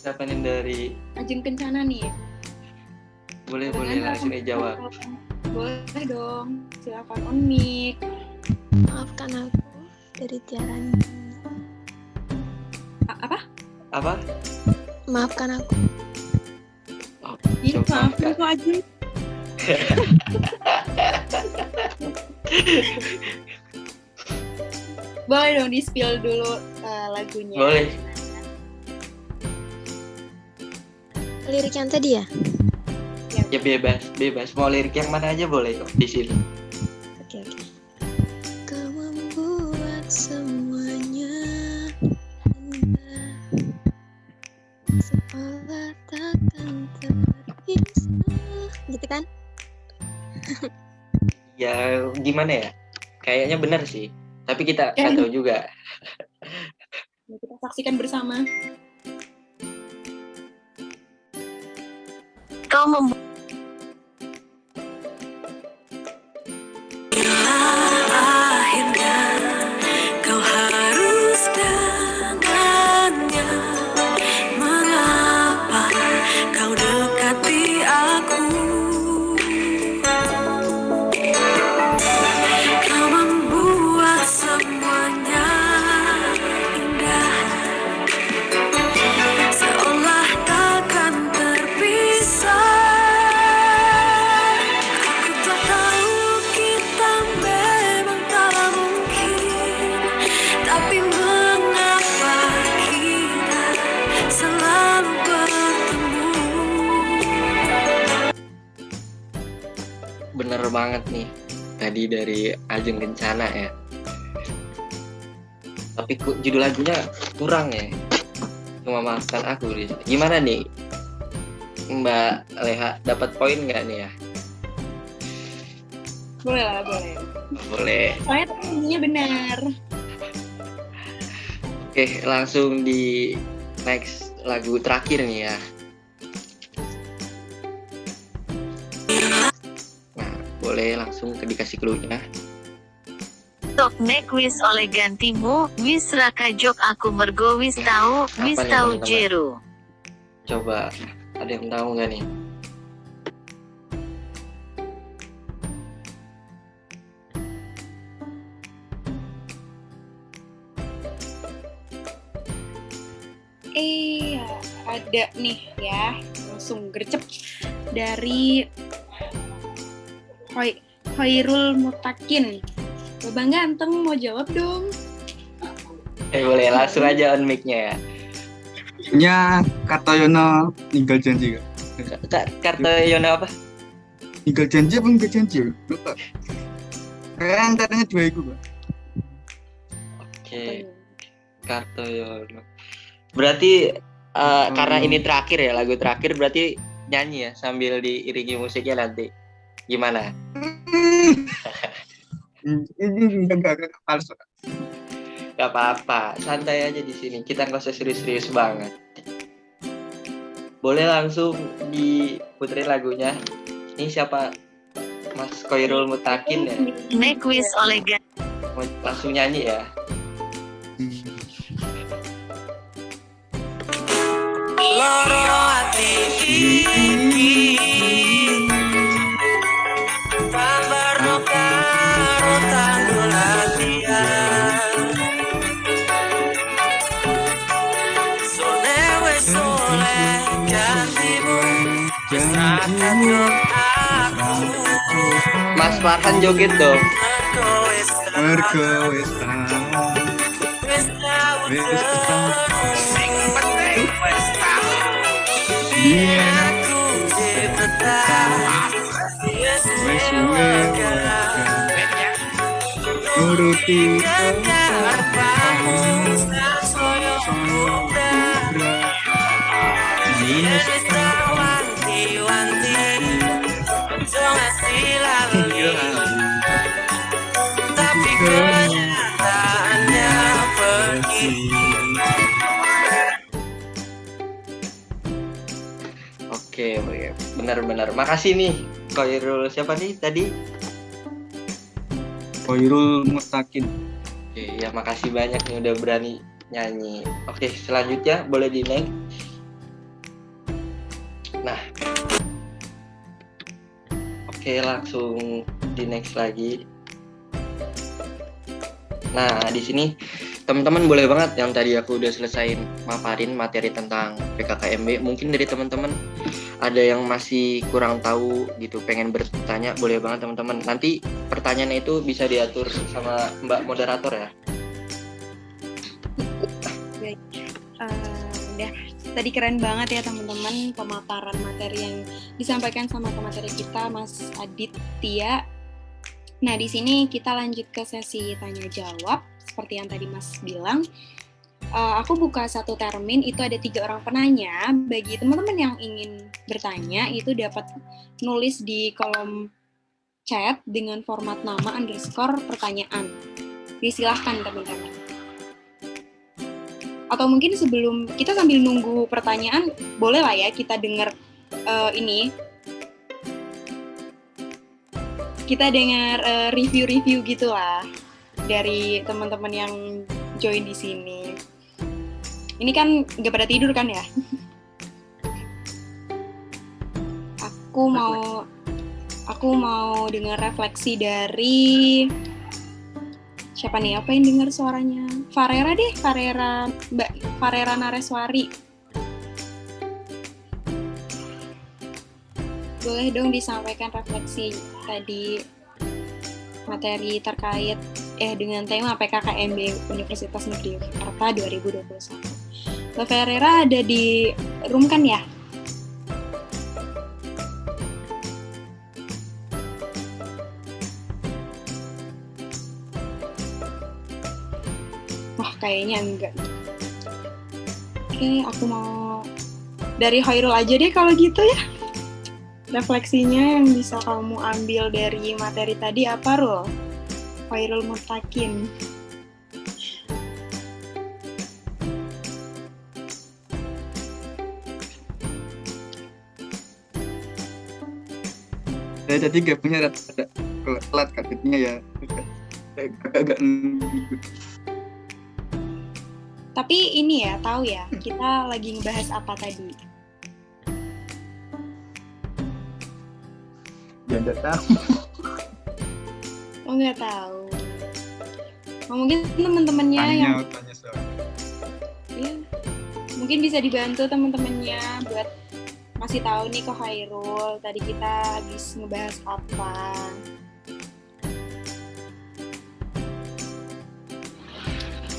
Siapa nih dari? Ajeng Kencana nih. Boleh langsung dijawab. Boleh dong, silakan on mic. Maafkan aku dari Tiara. Apa? Maafkan aku. Iya, maafkan kok Ajeng. Boleh dong di spill dulu lagunya. Boleh. Lirik yang tadi ya? Ya bebas. Mau lirik yang mana aja boleh kok di sini. Oke. Kau membuat semuanya indah, seolah takkan terpisah. Gitu kan? Ya gimana ya? Kayaknya benar sih. Tapi kita nggak tahu juga. Kita saksikan bersama. Kau membuat Akhirnya kau harus dengannya. Mengapa kau dekati aku? Kau membuat semuanya indah, seolah takkan terpisah. Aku tak tahu kita memang tak mungkin, tapi mengapa kita selalu bertemu? Bener banget nih. Tadi dari Ajeng Kencana ya. Tapi judul lagunya kurang ya. Cuma maafkan aku. Gimana nih Mbak Leha, dapat poin nggak nih ya? Boleh lah, boleh. Boleh. Soalnya tadinya benar. Oke, langsung di next lagu terakhir nih ya. Nah, boleh langsung dikasih clue-nya. Tok nek wis oleh gantimu, wis raka jok aku mergo wis tahu, wis Apa nih, tahu teman-teman? jero. Coba ada yang tahu nggak nih? Ada nih ya, langsung gercep dari Khairul Mutakin. Babang ganteng mau jawab dong. Boleh langsung aja on mic-nya ya. Nya Kartoyono ninggal janji Kartoyono apa? Ninggal janji apa ninggal janji? Lupa. Kayak antaranya dua itu, Pak. Oke. Kartoyono. Berarti karena ini terakhir ya, lagu terakhir berarti nyanyi ya sambil diiringi musiknya nanti. Gimana? Ini enggak palsu. Gak apa-apa, santai aja di sini. Kita nggak usah serius-serius banget. Boleh langsung diputerin lagunya. Ini siapa? Mas Khairul Mutakin ya? Nek wis oleh Mau langsung nyanyi ya? Loro ati iki Pambarno karo tanggul latihan Sole wes sole gantimu Bersahkan dong aku Mas Farhan joget dong. Mergo wis tahu. Wes tahu Sing penting wes tahu Biar aku tetap Wes suwe Nuruti kamu Sasoyo mudra Wes wanti-wanti Ojo ngasih lali Tapi kenyataannya pergi Oke, benar-benar. Makasih nih, Khairul siapa nih tadi? Khairul Mutakin. Oke, ya makasih banyak nih udah berani nyanyi. Oke, selanjutnya boleh di next. Nah, oke langsung di next lagi. Nah, di sini teman-teman boleh banget yang tadi aku udah selesain maparin materi tentang PKKMB. Mungkin dari teman-teman ada yang masih kurang tahu gitu, pengen bertanya, boleh banget teman-teman. Nanti pertanyaannya itu bisa diatur sama Mbak moderator ya. Udah, tadi keren banget ya teman-teman pemaparan materi yang disampaikan sama pemateri kita Mas Aditya. Nah, di sini kita lanjut ke sesi tanya jawab. Seperti yang tadi Mas bilang, aku buka satu termin, itu ada 3 orang penanya. Bagi teman-teman yang ingin bertanya, itu dapat nulis di kolom chat dengan format nama _ pertanyaan. Disilahkan teman-teman. Atau mungkin sebelum kita sambil nunggu pertanyaan, boleh lah ya kita dengar kita dengar review-review gitu lah dari teman-teman yang join di sini. Ini kan nggak pada tidur kan ya? Aku mau dengar refleksi dari siapa nih? Apa yang dengar suaranya? Farera deh, Mbak Farera Nareswari. Boleh dong disampaikan refleksi tadi materi terkait dengan tema PKKMB Universitas Negeri Yogyakarta 2021. Mbak Ferreira ada di room kan ya? Wah, kayaknya enggak. Oke, aku mau dari Khairul aja deh kalau gitu ya. refleksinya yang bisa kamu ambil dari materi tadi apa, Rul? Khairul Mutakin. Saya tadi gak punya rada telat kagetnya ya. Agak Tapi ini ya, tahu ya, kita lagi ngebahas apa tadi? ya nggak tahu. Oh, nggak tahu. Oh, mungkin teman-temannya yang Tanya soal. ya, mungkin bisa dibantu teman-temannya buat masih tahu nih ke Khairul tadi kita habis ngebahas apa.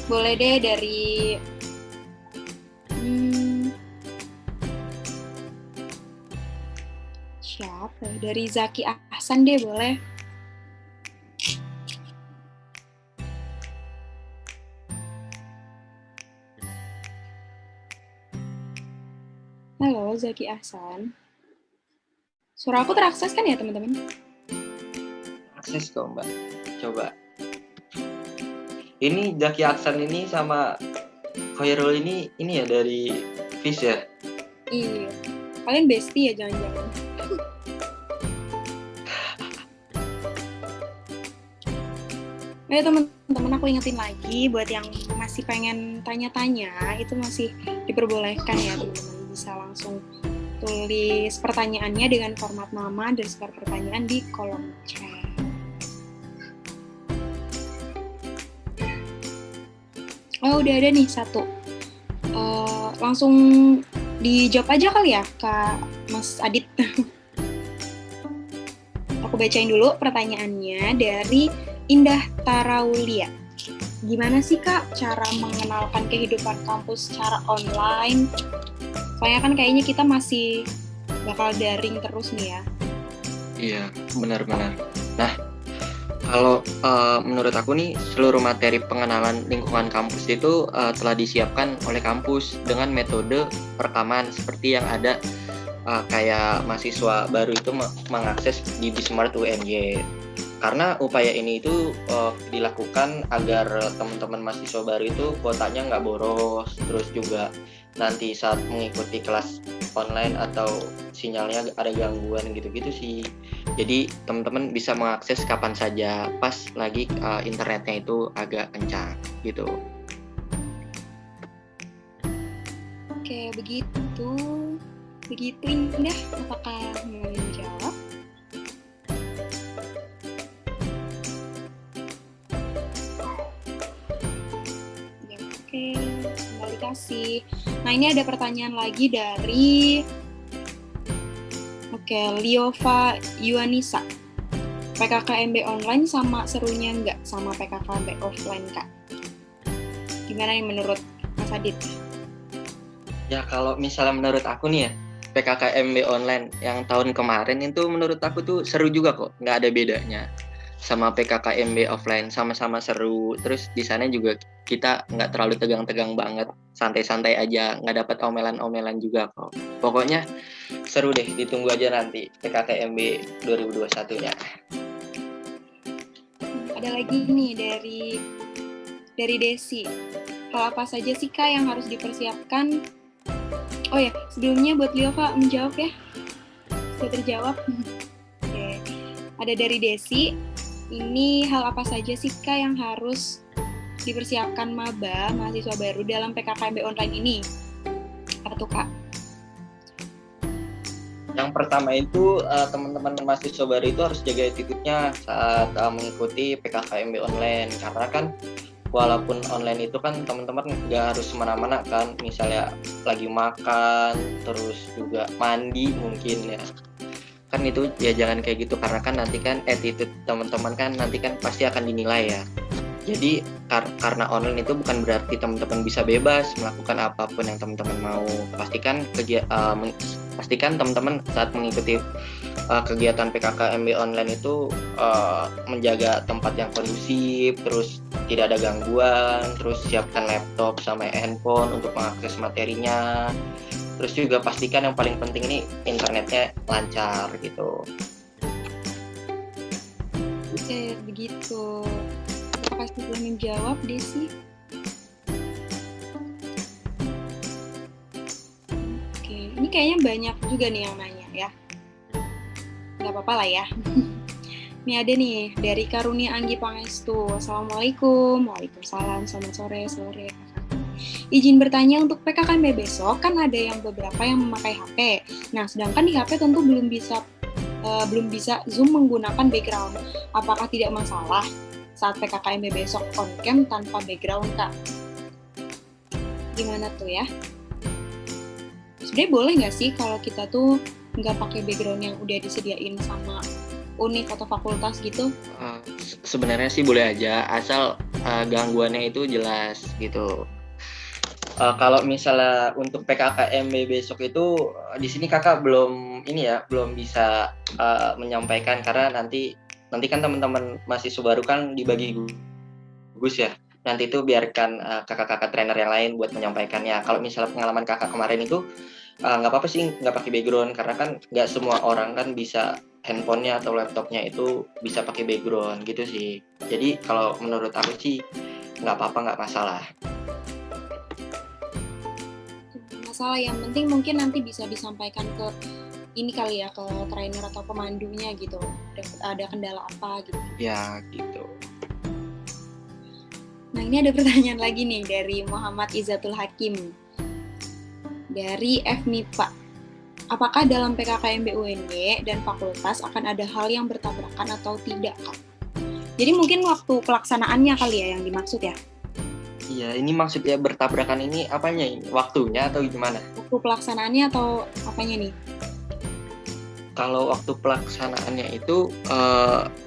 Boleh deh dari siapa ya? Dari Zaki Ahsan deh boleh. Halo Zaki Ahsan. Suara aku terakses kan ya teman-teman? Akses kok Mbak. Coba. Ini Zaki Ahsan ini sama Khairul ini ya dari FIS ya? Iya. Kalian bestie ya jangan-jangan. Ayo teman-teman, aku ingetin lagi buat yang masih pengen tanya-tanya, itu masih diperbolehkan ya teman-teman. Bisa langsung tulis pertanyaannya dengan format nama dan skor pertanyaan di kolom chat. Oh, udah ada nih satu. Langsung dijawab aja kali ya, Kak Mas Adit. Aku bacain dulu pertanyaannya dari Indah Taraulia. Gimana sih Kak cara mengenalkan kehidupan kampus secara online? Soalnya kan kayaknya kita masih bakal daring terus nih ya. Iya, benar-benar. Nah, kalau menurut aku nih seluruh materi pengenalan lingkungan kampus itu telah disiapkan oleh kampus dengan metode perekaman seperti yang ada kayak mahasiswa baru itu mengakses di Bismart UNY. Karena upaya ini itu dilakukan agar teman-teman mahasiswa baru itu kuotanya nggak boros, terus juga nanti saat mengikuti kelas online atau sinyalnya ada gangguan gitu-gitu sih. Jadi teman-teman bisa mengakses kapan saja pas lagi internetnya itu agak kencang gitu. Oke, begitu Indah. Apakah mau menjawab? Ya, oke, kembali kasih. Nah, ini ada pertanyaan lagi dari Liova Yuanisa. PKKMB online sama serunya nggak sama PKKMB offline, Kak? Gimana nih menurut Mas Adit? Ya kalau misalnya menurut aku nih ya, PKKMB online yang tahun kemarin itu menurut aku tuh seru juga kok, nggak ada bedanya sama PKKMB offline, sama-sama seru. Terus di sana juga kita nggak terlalu tegang-tegang banget, santai-santai aja, nggak dapat omelan-omelan juga kok. Pokoknya seru deh, ditunggu aja nanti PKKMB 2021-nya. Ada lagi nih dari Desi. Hal apa saja sih Kak yang harus dipersiapkan? Oh ya, sebelumnya buat Liova menjawab ya. Sudah terjawab. Oke. Ada dari Desi. Ini hal apa saja sih Kak yang harus dipersiapkan maba mahasiswa baru dalam PKKMB online ini? Apa tuh Kak? Yang pertama itu teman-teman mahasiswa baru itu harus jaga attitude-nya saat mengikuti PKKMB online, karena kan walaupun online itu kan teman-teman nggak harus semena-mena kan, misalnya lagi makan terus juga mandi mungkin ya kan, itu ya jangan kayak gitu, karena kan nanti kan attitude teman-teman kan nanti kan pasti akan dinilai ya. Jadi karena online itu bukan berarti teman-teman bisa bebas melakukan apapun yang teman-teman mau. Pastikan teman-teman saat mengikuti kegiatan PKKMB online itu menjaga tempat yang kondusif, terus tidak ada gangguan, terus siapkan laptop sama handphone untuk mengakses materinya. Terus juga pastikan yang paling penting ini internetnya lancar gitu. Oke, begitu. Apakah sudah menjawab, Desi? Oke, ini kayaknya banyak juga nih yang nanya ya. Nggak apa-apa lah ya. Ini ada nih, dari Karunia Anggi Pangestu. Assalamualaikum. Waalaikumsalam. Selamat sore. Izin bertanya, untuk PKKMB besok kan ada yang beberapa yang memakai HP. Nah, sedangkan di HP tentu belum bisa Zoom menggunakan background. Apakah tidak masalah saat PKKMB besok on cam tanpa background, Kak? Gimana tuh ya? Sebenarnya boleh nggak sih kalau kita tuh nggak pakai background yang udah disediain sama univ atau fakultas gitu? Sebenarnya sih boleh aja, asal gangguannya itu jelas gitu. Kalau misalnya untuk PKKMB besok itu di sini kakak belum bisa menyampaikan karena nanti kan teman-teman mahasiswa baru kan dibagi gugus ya. Nanti itu biarkan kakak-kakak trainer yang lain buat menyampaikannya. Kalau misalnya pengalaman kakak kemarin itu nggak apa-apa sih nggak pakai background karena kan nggak semua orang kan bisa handphonenya atau laptopnya itu bisa pakai background gitu sih. Jadi kalau menurut aku sih nggak apa-apa, nggak masalah. Masalah yang penting mungkin nanti bisa disampaikan ke ini kali ya, ke trainer atau pemandunya gitu. Ada kendala apa gitu. Ya gitu. Nah, ini ada pertanyaan lagi nih dari Muhammad Izzatul Hakim. Dari FMIPA. Apakah dalam PKKMB UNY dan fakultas akan ada hal yang bertabrakan atau tidak, Kak? Jadi mungkin waktu pelaksanaannya kali ya yang dimaksud ya? Iya, ini maksudnya bertabrakan ini apanya ini? Waktunya atau gimana? Waktu pelaksanaannya atau apanya nih? Kalau waktu pelaksanaannya itu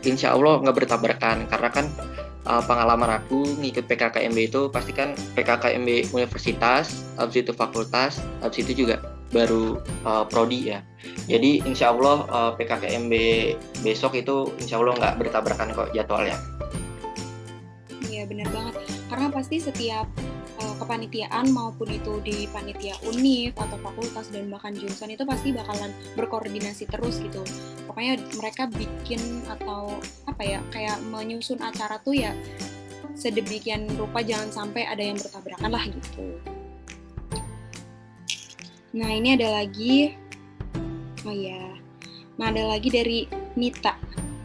insya Allah nggak bertabrakan karena kan pengalaman aku ngikut PKKMB itu pasti kan PKKMB universitas, habis itu fakultas, habis itu juga baru prodi ya. Jadi insya Allah PKKMB besok itu insya Allah nggak bertabrakan kok jadwalnya. Iya benar banget. Karena pasti setiap kepanitiaan maupun itu di panitia univ atau fakultas dan bahkan jurusan itu pasti bakalan berkoordinasi terus gitu. Pokoknya mereka bikin atau apa ya kayak menyusun acara tuh ya sedemikian rupa jangan sampai ada yang bertabrakan lah gitu. Nah ini ada lagi, ada lagi dari Nita.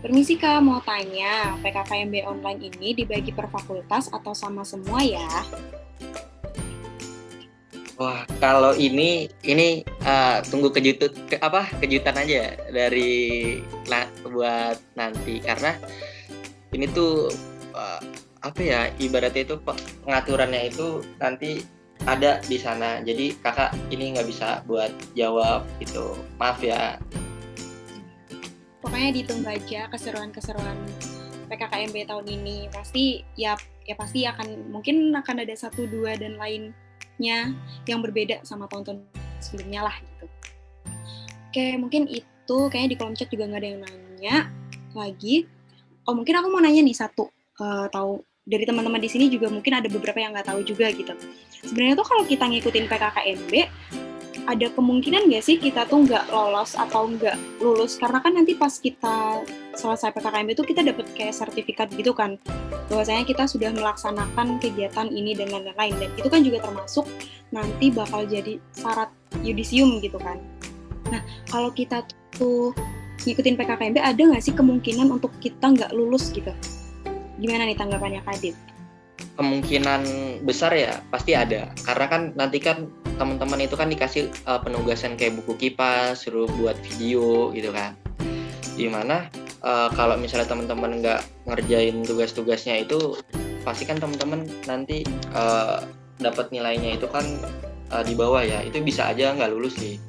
Permisi Kak, mau tanya, PKKMB online ini dibagi per fakultas atau sama semua ya? Wah, kalau ini tunggu kejutan aja dari buat nanti karena ini tuh ibaratnya itu pengaturannya itu nanti ada di sana. Jadi kakak ini nggak bisa buat jawab gitu. Maaf ya. Pokoknya ditunggu aja keseruan-keseruan PKKMB tahun ini. Pasti pasti mungkin akan ada 1, 2 dan lainnya yang berbeda sama tahun-tahun sebelumnya lah gitu. Oke, mungkin itu kayaknya di kolom chat juga nggak ada yang nanya lagi. Oh, mungkin aku mau nanya nih satu, tahu dari teman-teman di sini juga mungkin ada beberapa yang nggak tahu juga gitu. Sebenarnya tuh kalau kita ngikutin PKKMB ada kemungkinan nggak sih kita tuh nggak lolos atau nggak lulus karena kan nanti pas kita selesai PKKMB itu kita dapat kayak sertifikat gitu kan bahwasanya kita sudah melaksanakan kegiatan ini dan lain-lain dan itu kan juga termasuk nanti bakal jadi syarat yudisium gitu kan. Nah kalau kita tuh ngikutin PKKMB ada nggak sih kemungkinan untuk kita nggak lulus gitu? Gimana nih tanggapannya Kak Adit? Kemungkinan besar ya pasti ada karena kan nanti kan teman-teman itu kan dikasih penugasan kayak buku kipas, suruh buat video gitu kan. Dimana kalau misalnya teman-teman nggak ngerjain tugas-tugasnya itu pasti kan teman-teman nanti dapat nilainya itu kan di bawah ya, itu bisa aja nggak lulus sih.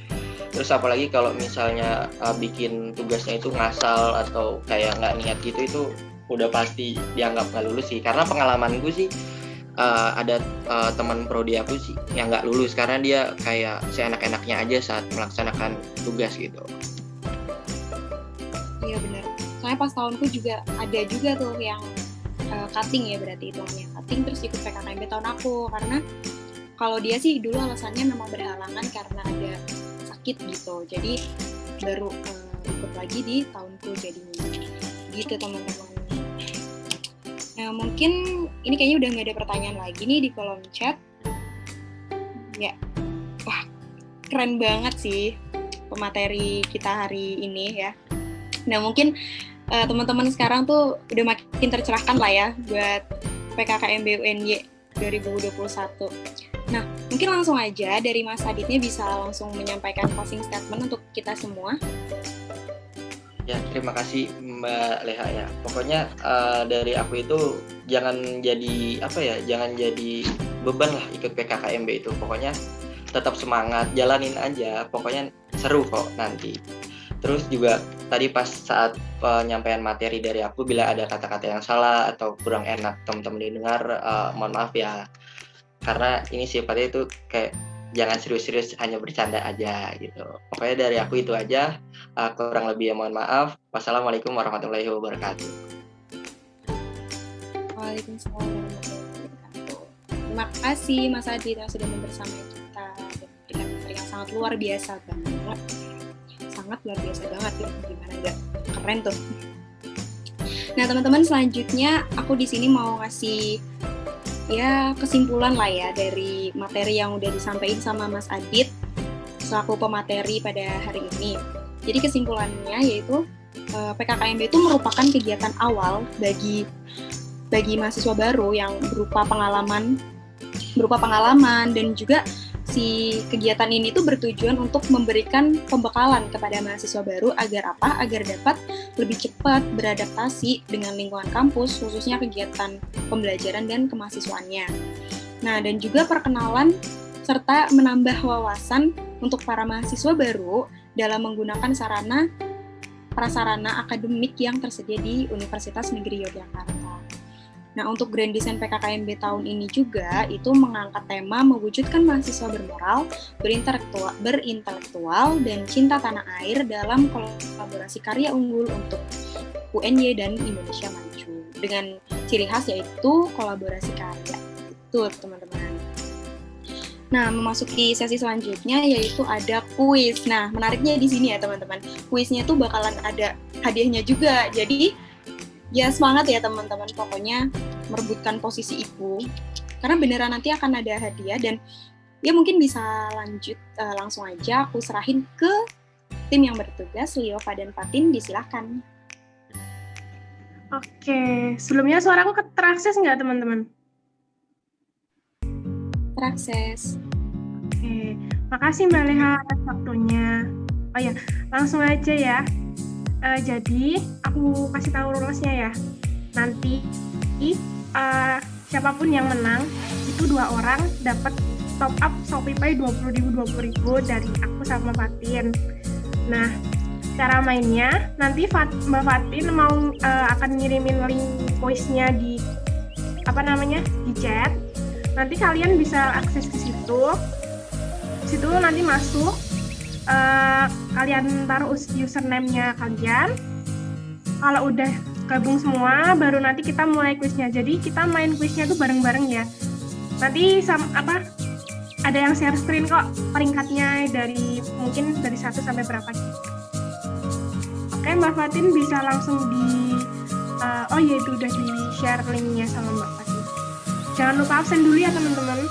Terus apalagi kalau misalnya bikin tugasnya itu ngasal atau kayak nggak niat gitu itu udah pasti dianggap nggak lulus sih. Karena pengalamanku sih ada teman prodi aku sih yang nggak lulus karena dia kayak seenak-enaknya aja saat melaksanakan tugas gitu. Iya benar. Soalnya pas tahunku juga ada juga tuh yang cutting ya berarti itu namanya cutting terus ikut PKKMB tahun aku karena Kalau dia sih dulu alasannya memang berhalangan karena ada sakit gitu. Jadi baru ikut lagi di tahunku jadinya. Gitu teman-teman. Nah mungkin ini kayaknya udah nggak ada pertanyaan lagi nih di kolom chat. Ya, wah keren banget sih pemateri kita hari ini ya. Nah mungkin teman-teman sekarang tuh udah makin tercerahkan lah ya buat PKKMB UNY 2021. Nah mungkin langsung aja dari Mas Aditnya bisa langsung menyampaikan closing statement untuk kita semua. Ya, terima kasih Mbak Leha ya. Pokoknya dari aku itu jangan jadi jangan jadi beban lah ikut PKKMB itu. Pokoknya tetap semangat, jalanin aja. Pokoknya seru kok nanti. Terus juga tadi pas saat penyampaian materi dari aku, bila ada kata-kata yang salah atau kurang enak teman-teman didengar, mohon maaf ya. Karena ini sifatnya itu kayak jangan serius-serius, hanya bercanda aja gitu. Pokoknya dari aku itu aja. Kurang lebih ya mohon maaf. Wassalamualaikum warahmatullahi wabarakatuh. Waalaikumsalam warahmatullahi wabarakatuh. Terima kasih Mas Adit yang sudah membersamai kita dengan materi yang sangat luar biasa banget. Sangat luar biasa banget ya, gimana nggak keren tuh. Nah teman-teman, selanjutnya aku di sini mau ngasih ya kesimpulan lah ya dari materi yang udah disampaikan sama Mas Adit selaku pemateri pada hari ini. Jadi kesimpulannya yaitu PKKMB itu merupakan kegiatan awal bagi mahasiswa baru yang berupa pengalaman dan juga si kegiatan ini tuh bertujuan untuk memberikan pembekalan kepada mahasiswa baru agar apa? Agar dapat lebih cepat beradaptasi dengan lingkungan kampus, khususnya kegiatan pembelajaran dan kemahasiswaannya. Nah, dan juga perkenalan serta menambah wawasan untuk para mahasiswa baru dalam menggunakan prasarana akademik yang tersedia di Universitas Negeri Yogyakarta. Nah, untuk Grand Design PKKMB tahun ini juga itu mengangkat tema mewujudkan mahasiswa bermoral, berintelektual, dan cinta tanah air dalam kolaborasi karya unggul untuk UNY dan Indonesia Maju. Dengan ciri khas yaitu kolaborasi karya. Itu teman-teman. Nah, memasuki sesi selanjutnya yaitu ada kuis. Nah, menariknya di sini ya teman-teman. Kuisnya tuh bakalan ada hadiahnya juga. Jadi ya semangat ya teman-teman, pokoknya merebutkan posisi ibu karena beneran nanti akan ada hadiah. Dan ya mungkin bisa lanjut langsung aja aku serahin ke tim yang bertugas. Liofa dan Fatin, disilahkan. Oke, sebelumnya suaraku terakses nggak teman-teman? Terakses. Oke, makasih Mbak Leha atas waktunya. Oh ya, langsung aja ya. Jadi aku kasih tahu rulesnya ya. Nanti siapapun yang menang itu 2 orang dapat top up Shopee 20.000 dari aku sama Fatin. Nah, cara mainnya nanti Mbak Fatin mau akan ngirimin link voice-nya di di chat. Nanti kalian bisa akses ke situ. Di situ nanti masuk. Kalian taruh username-nya kalian. Kalau udah gabung semua, baru nanti kita mulai kuisnya. Jadi kita main kuisnya tuh bareng-bareng ya. Nanti ada yang share screen kok peringkatnya mungkin dari 1 sampai berapa. Oke, Mbak Fatin bisa langsung itu udah di share linknya sama Mbak Fatin. Jangan lupa absen dulu ya teman-teman.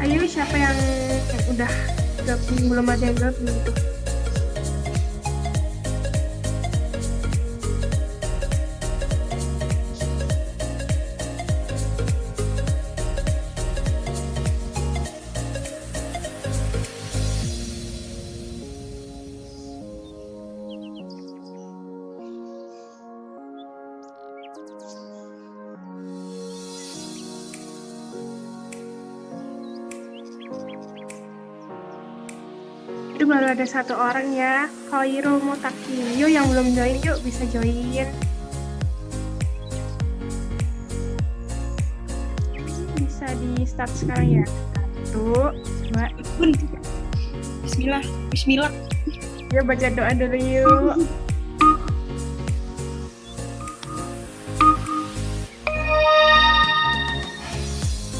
Ayo, siapa yang udah gabung, belum ada yang gabung gitu. Itu baru ada 1 orang ya, Khairul Mutakin. Yuk yang belum join, yuk bisa join. bisa di start sekarang ya. 1, 2, 3. Bismillah, Bismillah. Ya baca doa dulu yuk.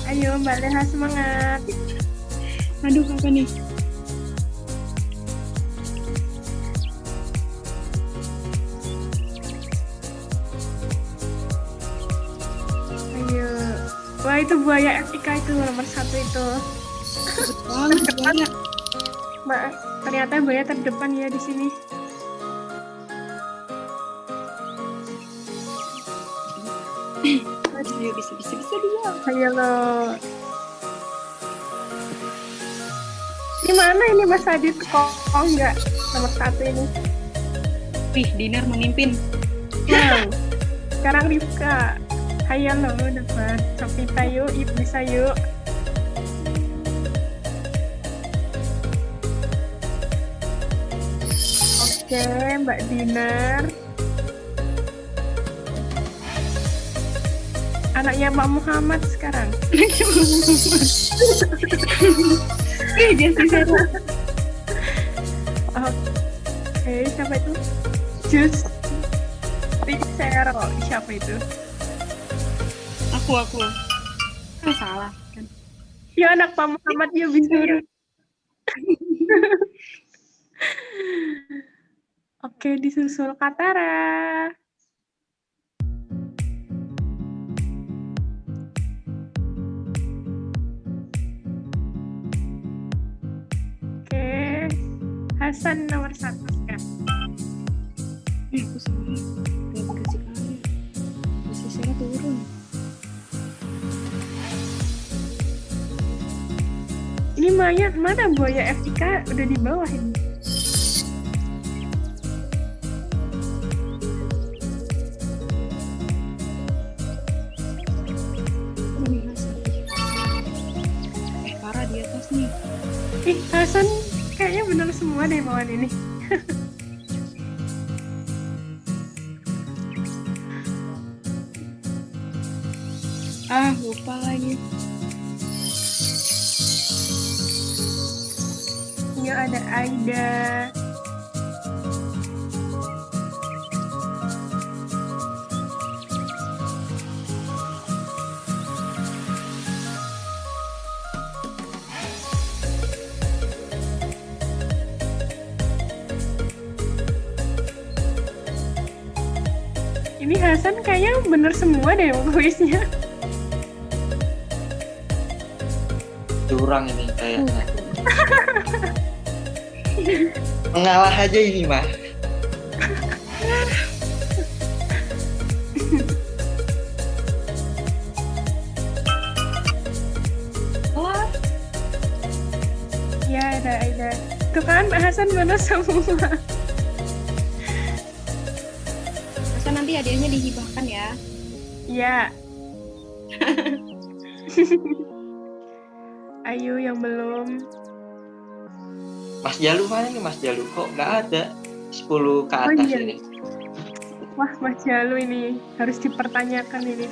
Ayo Mbak Leha semangat. Aduh, apa nih? Ayo. Wah itu buaya Etika itu nomor 1 itu. Terdepan. Mbak, ternyata buaya terdepan ya di sini. Ayo, bisa dia. Ayo lo. Di mana ini Mas Adit? Kok enggak nomor 1 ini? Wih, Dinar memimpin. Wow. Sekarang Rifka. Ayo lo dapat. Sofita yuk, bisa yuk. Oke, Mbak Dinar. Anaknya Pak Muhammad sekarang. Oke, siapa itu? Just Tixero. Siapa itu? Aku. Kan salah kan. Ya anak Pak Muhammad ya bisa. Oke, disusul Katara. Oke, Hasan nomor 1 sekarang. Aku salah. Gak dikasih kali. Masih saya turun. Ini mana buaya FIK udah di bawah ini. Ini Hasan. Farah di atas nih. Ih, Hasan kayaknya bener semua deh bawaan ini. Lupa lagi. Ya ada Aida. Ini Hasan kayaknya bener semua deh kuisnya. Curang ini kayaknya. Mengalah aja ini mah. Oh. Ya ada. Tuh kan Pak Hasan bener semua. Hasan nanti hadiahnya dihibahkan ya. Iya. Ayo yang belum. Mas Jalu mana nih Mas Jalu? Kok nggak ada? 10 ke atas iya. ini. Wah Mas Jalu ini harus dipertanyakan ini.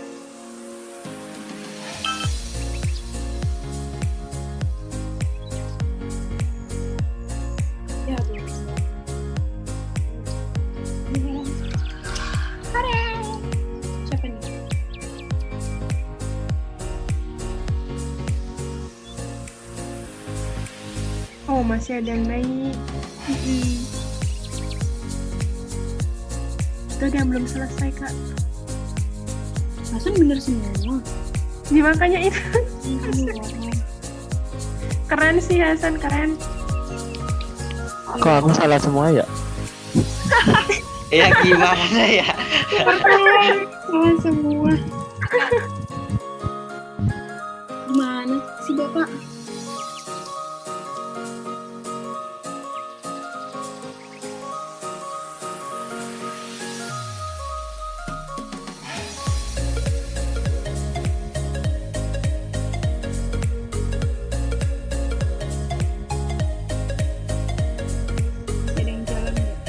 Ya siapa nih? Oh masih ada yang naik. Itu ada yang belum selesai Kak. Hasan bener semua. Ini makanya itu. Keren sih Hasan, keren. Kok aku salah semua ya? Ya gimana ya? Salah semua. Gimana sih Bapak? Ada yang jalan nggak?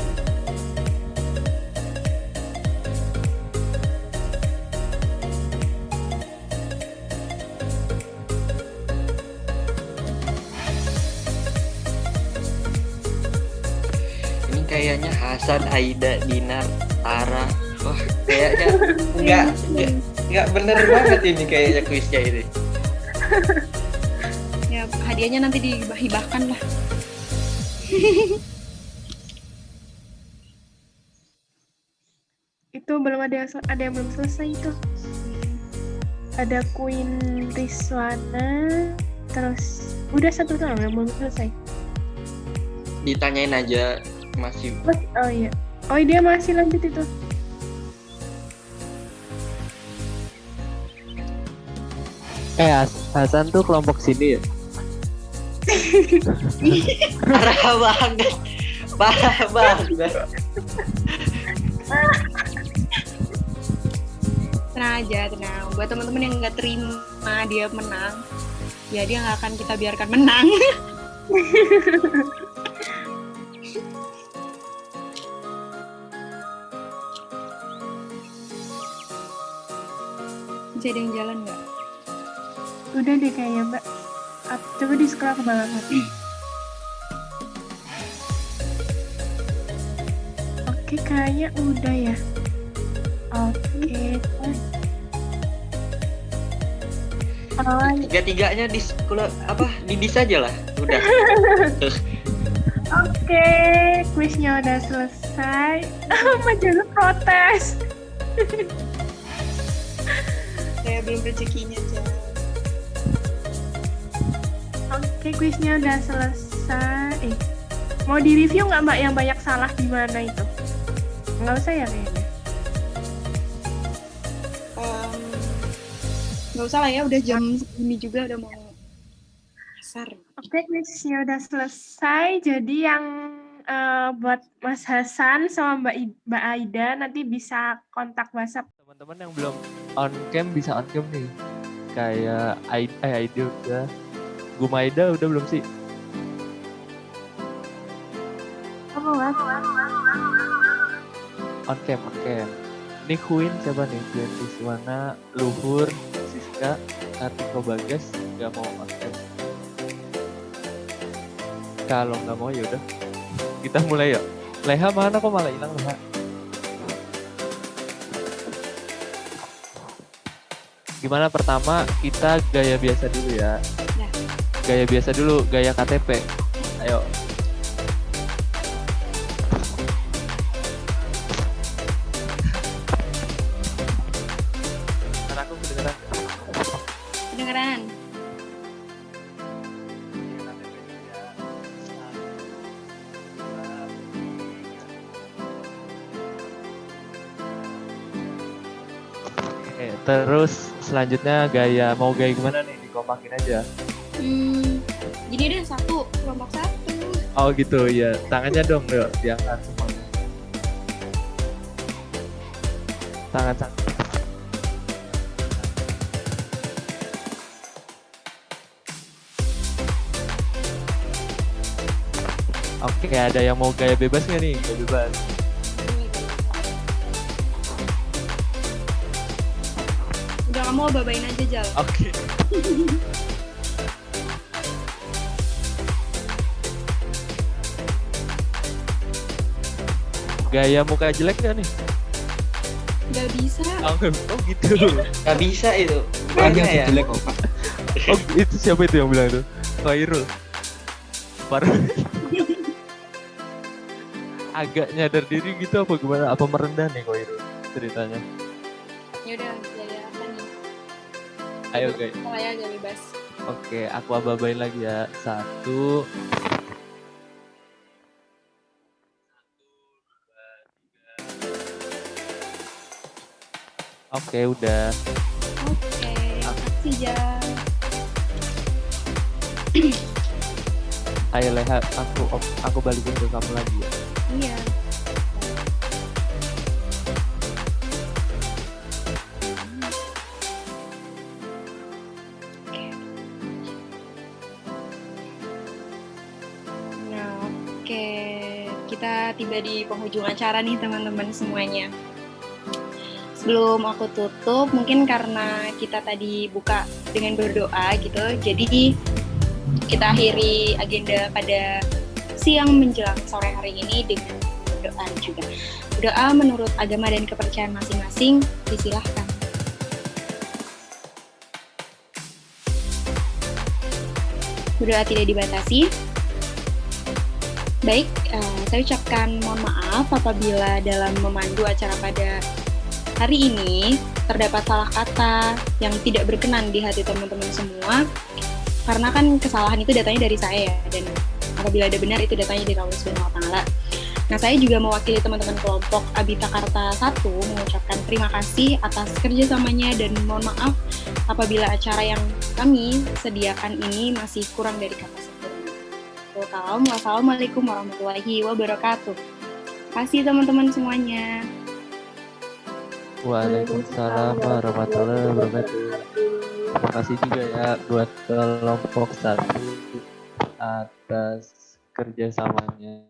kayaknya Hasan, Aida, Dinar, Tara. Wah, kayaknya nggak bener banget ini kayaknya kuisnya ini. Ya, hadiahnya nanti dihibahkan lah. Itu belum ada yang belum selesai itu. Ada Queen Rizwana, terus udah satu doang yang belum selesai. Ditanyain aja masih. Oh iya. Oh dia masih lanjut itu. Hasan tuh kelompok sini ya? Parah banget. Tenang aja, tenang. Buat teman-teman yang nggak terima dia menang, ya dia nggak akan kita biarkan menang. Bisa ada yang jalan nggak? Udah deh kayaknya Mbak. Coba di scroll ke bawah. Oke, kayaknya udah ya. Oke. Tiga-tiganya di sekolah apa? Didis aja lah. Udah. Oke, kuisnya udah selesai. Jangan protes. Saya belum rezekinya aja. Oke, kuisnya udah selesai. Mau di-review nggak Mbak yang banyak salah di mana itu? Nggak usah ya kayaknya. Nggak usah lah ya, udah jam segini juga udah mau asar. Oke, kuisnya udah selesai. Jadi yang buat Mas Hasan sama Mbak Aida nanti bisa kontak WhatsApp. Teman-teman yang belum on cam bisa on cam nih. Kayak Aida udah. Gumaida udah belum sih? On cam. Ini Queen siapa nih? Queen Rizwana, Luhur, Siska, Kartiko Bagas nggak mau on cam. Kalau nggak mau ya udah. Kita mulai yuk. Leha mana kok malah hilang Leha? Gimana pertama kita gaya biasa dulu ya. Gaya biasa dulu, gaya KTP. Ayo. Ntar aku kedengeran. Kedengeran. Oke, terus selanjutnya mau gaya gimana nih? Dikompakin aja. Gini deh, kelompok satu. Oh gitu ya, tangannya dong yuk diangkat semuanya. Tangan. Oke, ada yang mau gaya bebas nggak nih? Gaya bebas. Udah, kamu babain aja Jal. Oke. Gaya muka jelek gak nih? Gak bisa. Oh gitu. Gak bisa itu. Banyak ya. Jelek kok Pak. Oh itu siapa itu yang bilang itu? Khairul. Parah. Agak nyadar diri gitu apa gimana? Apa merendah nih Khairul ceritanya? Yaudah, gaya apa nih? Ayo guys. Kalau ya gaya bebas. Oke, aku ababain lagi ya. 1. Oke, udah. Oke, makasih Jal. Ayo Leha, aku balikin ke kamu lagi ya. Iya. Nah, oke. Kita tiba di penghujung acara nih teman-teman semuanya. Sebelum aku tutup, mungkin karena kita tadi buka dengan berdoa gitu, jadi kita akhiri agenda pada siang menjelang sore hari ini dengan berdoa juga. Berdoa menurut agama dan kepercayaan masing-masing, disilahkan. Berdoa tidak dibatasi. Baik, saya ucapkan mohon maaf apabila dalam memandu acara pada hari ini terdapat salah kata yang tidak berkenan di hati teman-teman semua, karena kan kesalahan itu datanya dari saya ya, dan apabila ada benar itu datanya dari Allah Subhanahu wa Ta'ala. Nah, saya juga mewakili teman-teman kelompok Abita Karta 1 mengucapkan terima kasih atas kerjasamanya dan mohon maaf apabila acara yang kami sediakan ini masih kurang dari kata sempurna. Wassalamualaikum warahmatullahi wabarakatuh. Terima kasih teman-teman semuanya. Waalaikumsalam warahmatullahi wabarakatuh. Terima kasih juga ya buat kelompok 1 atas kerjasamanya.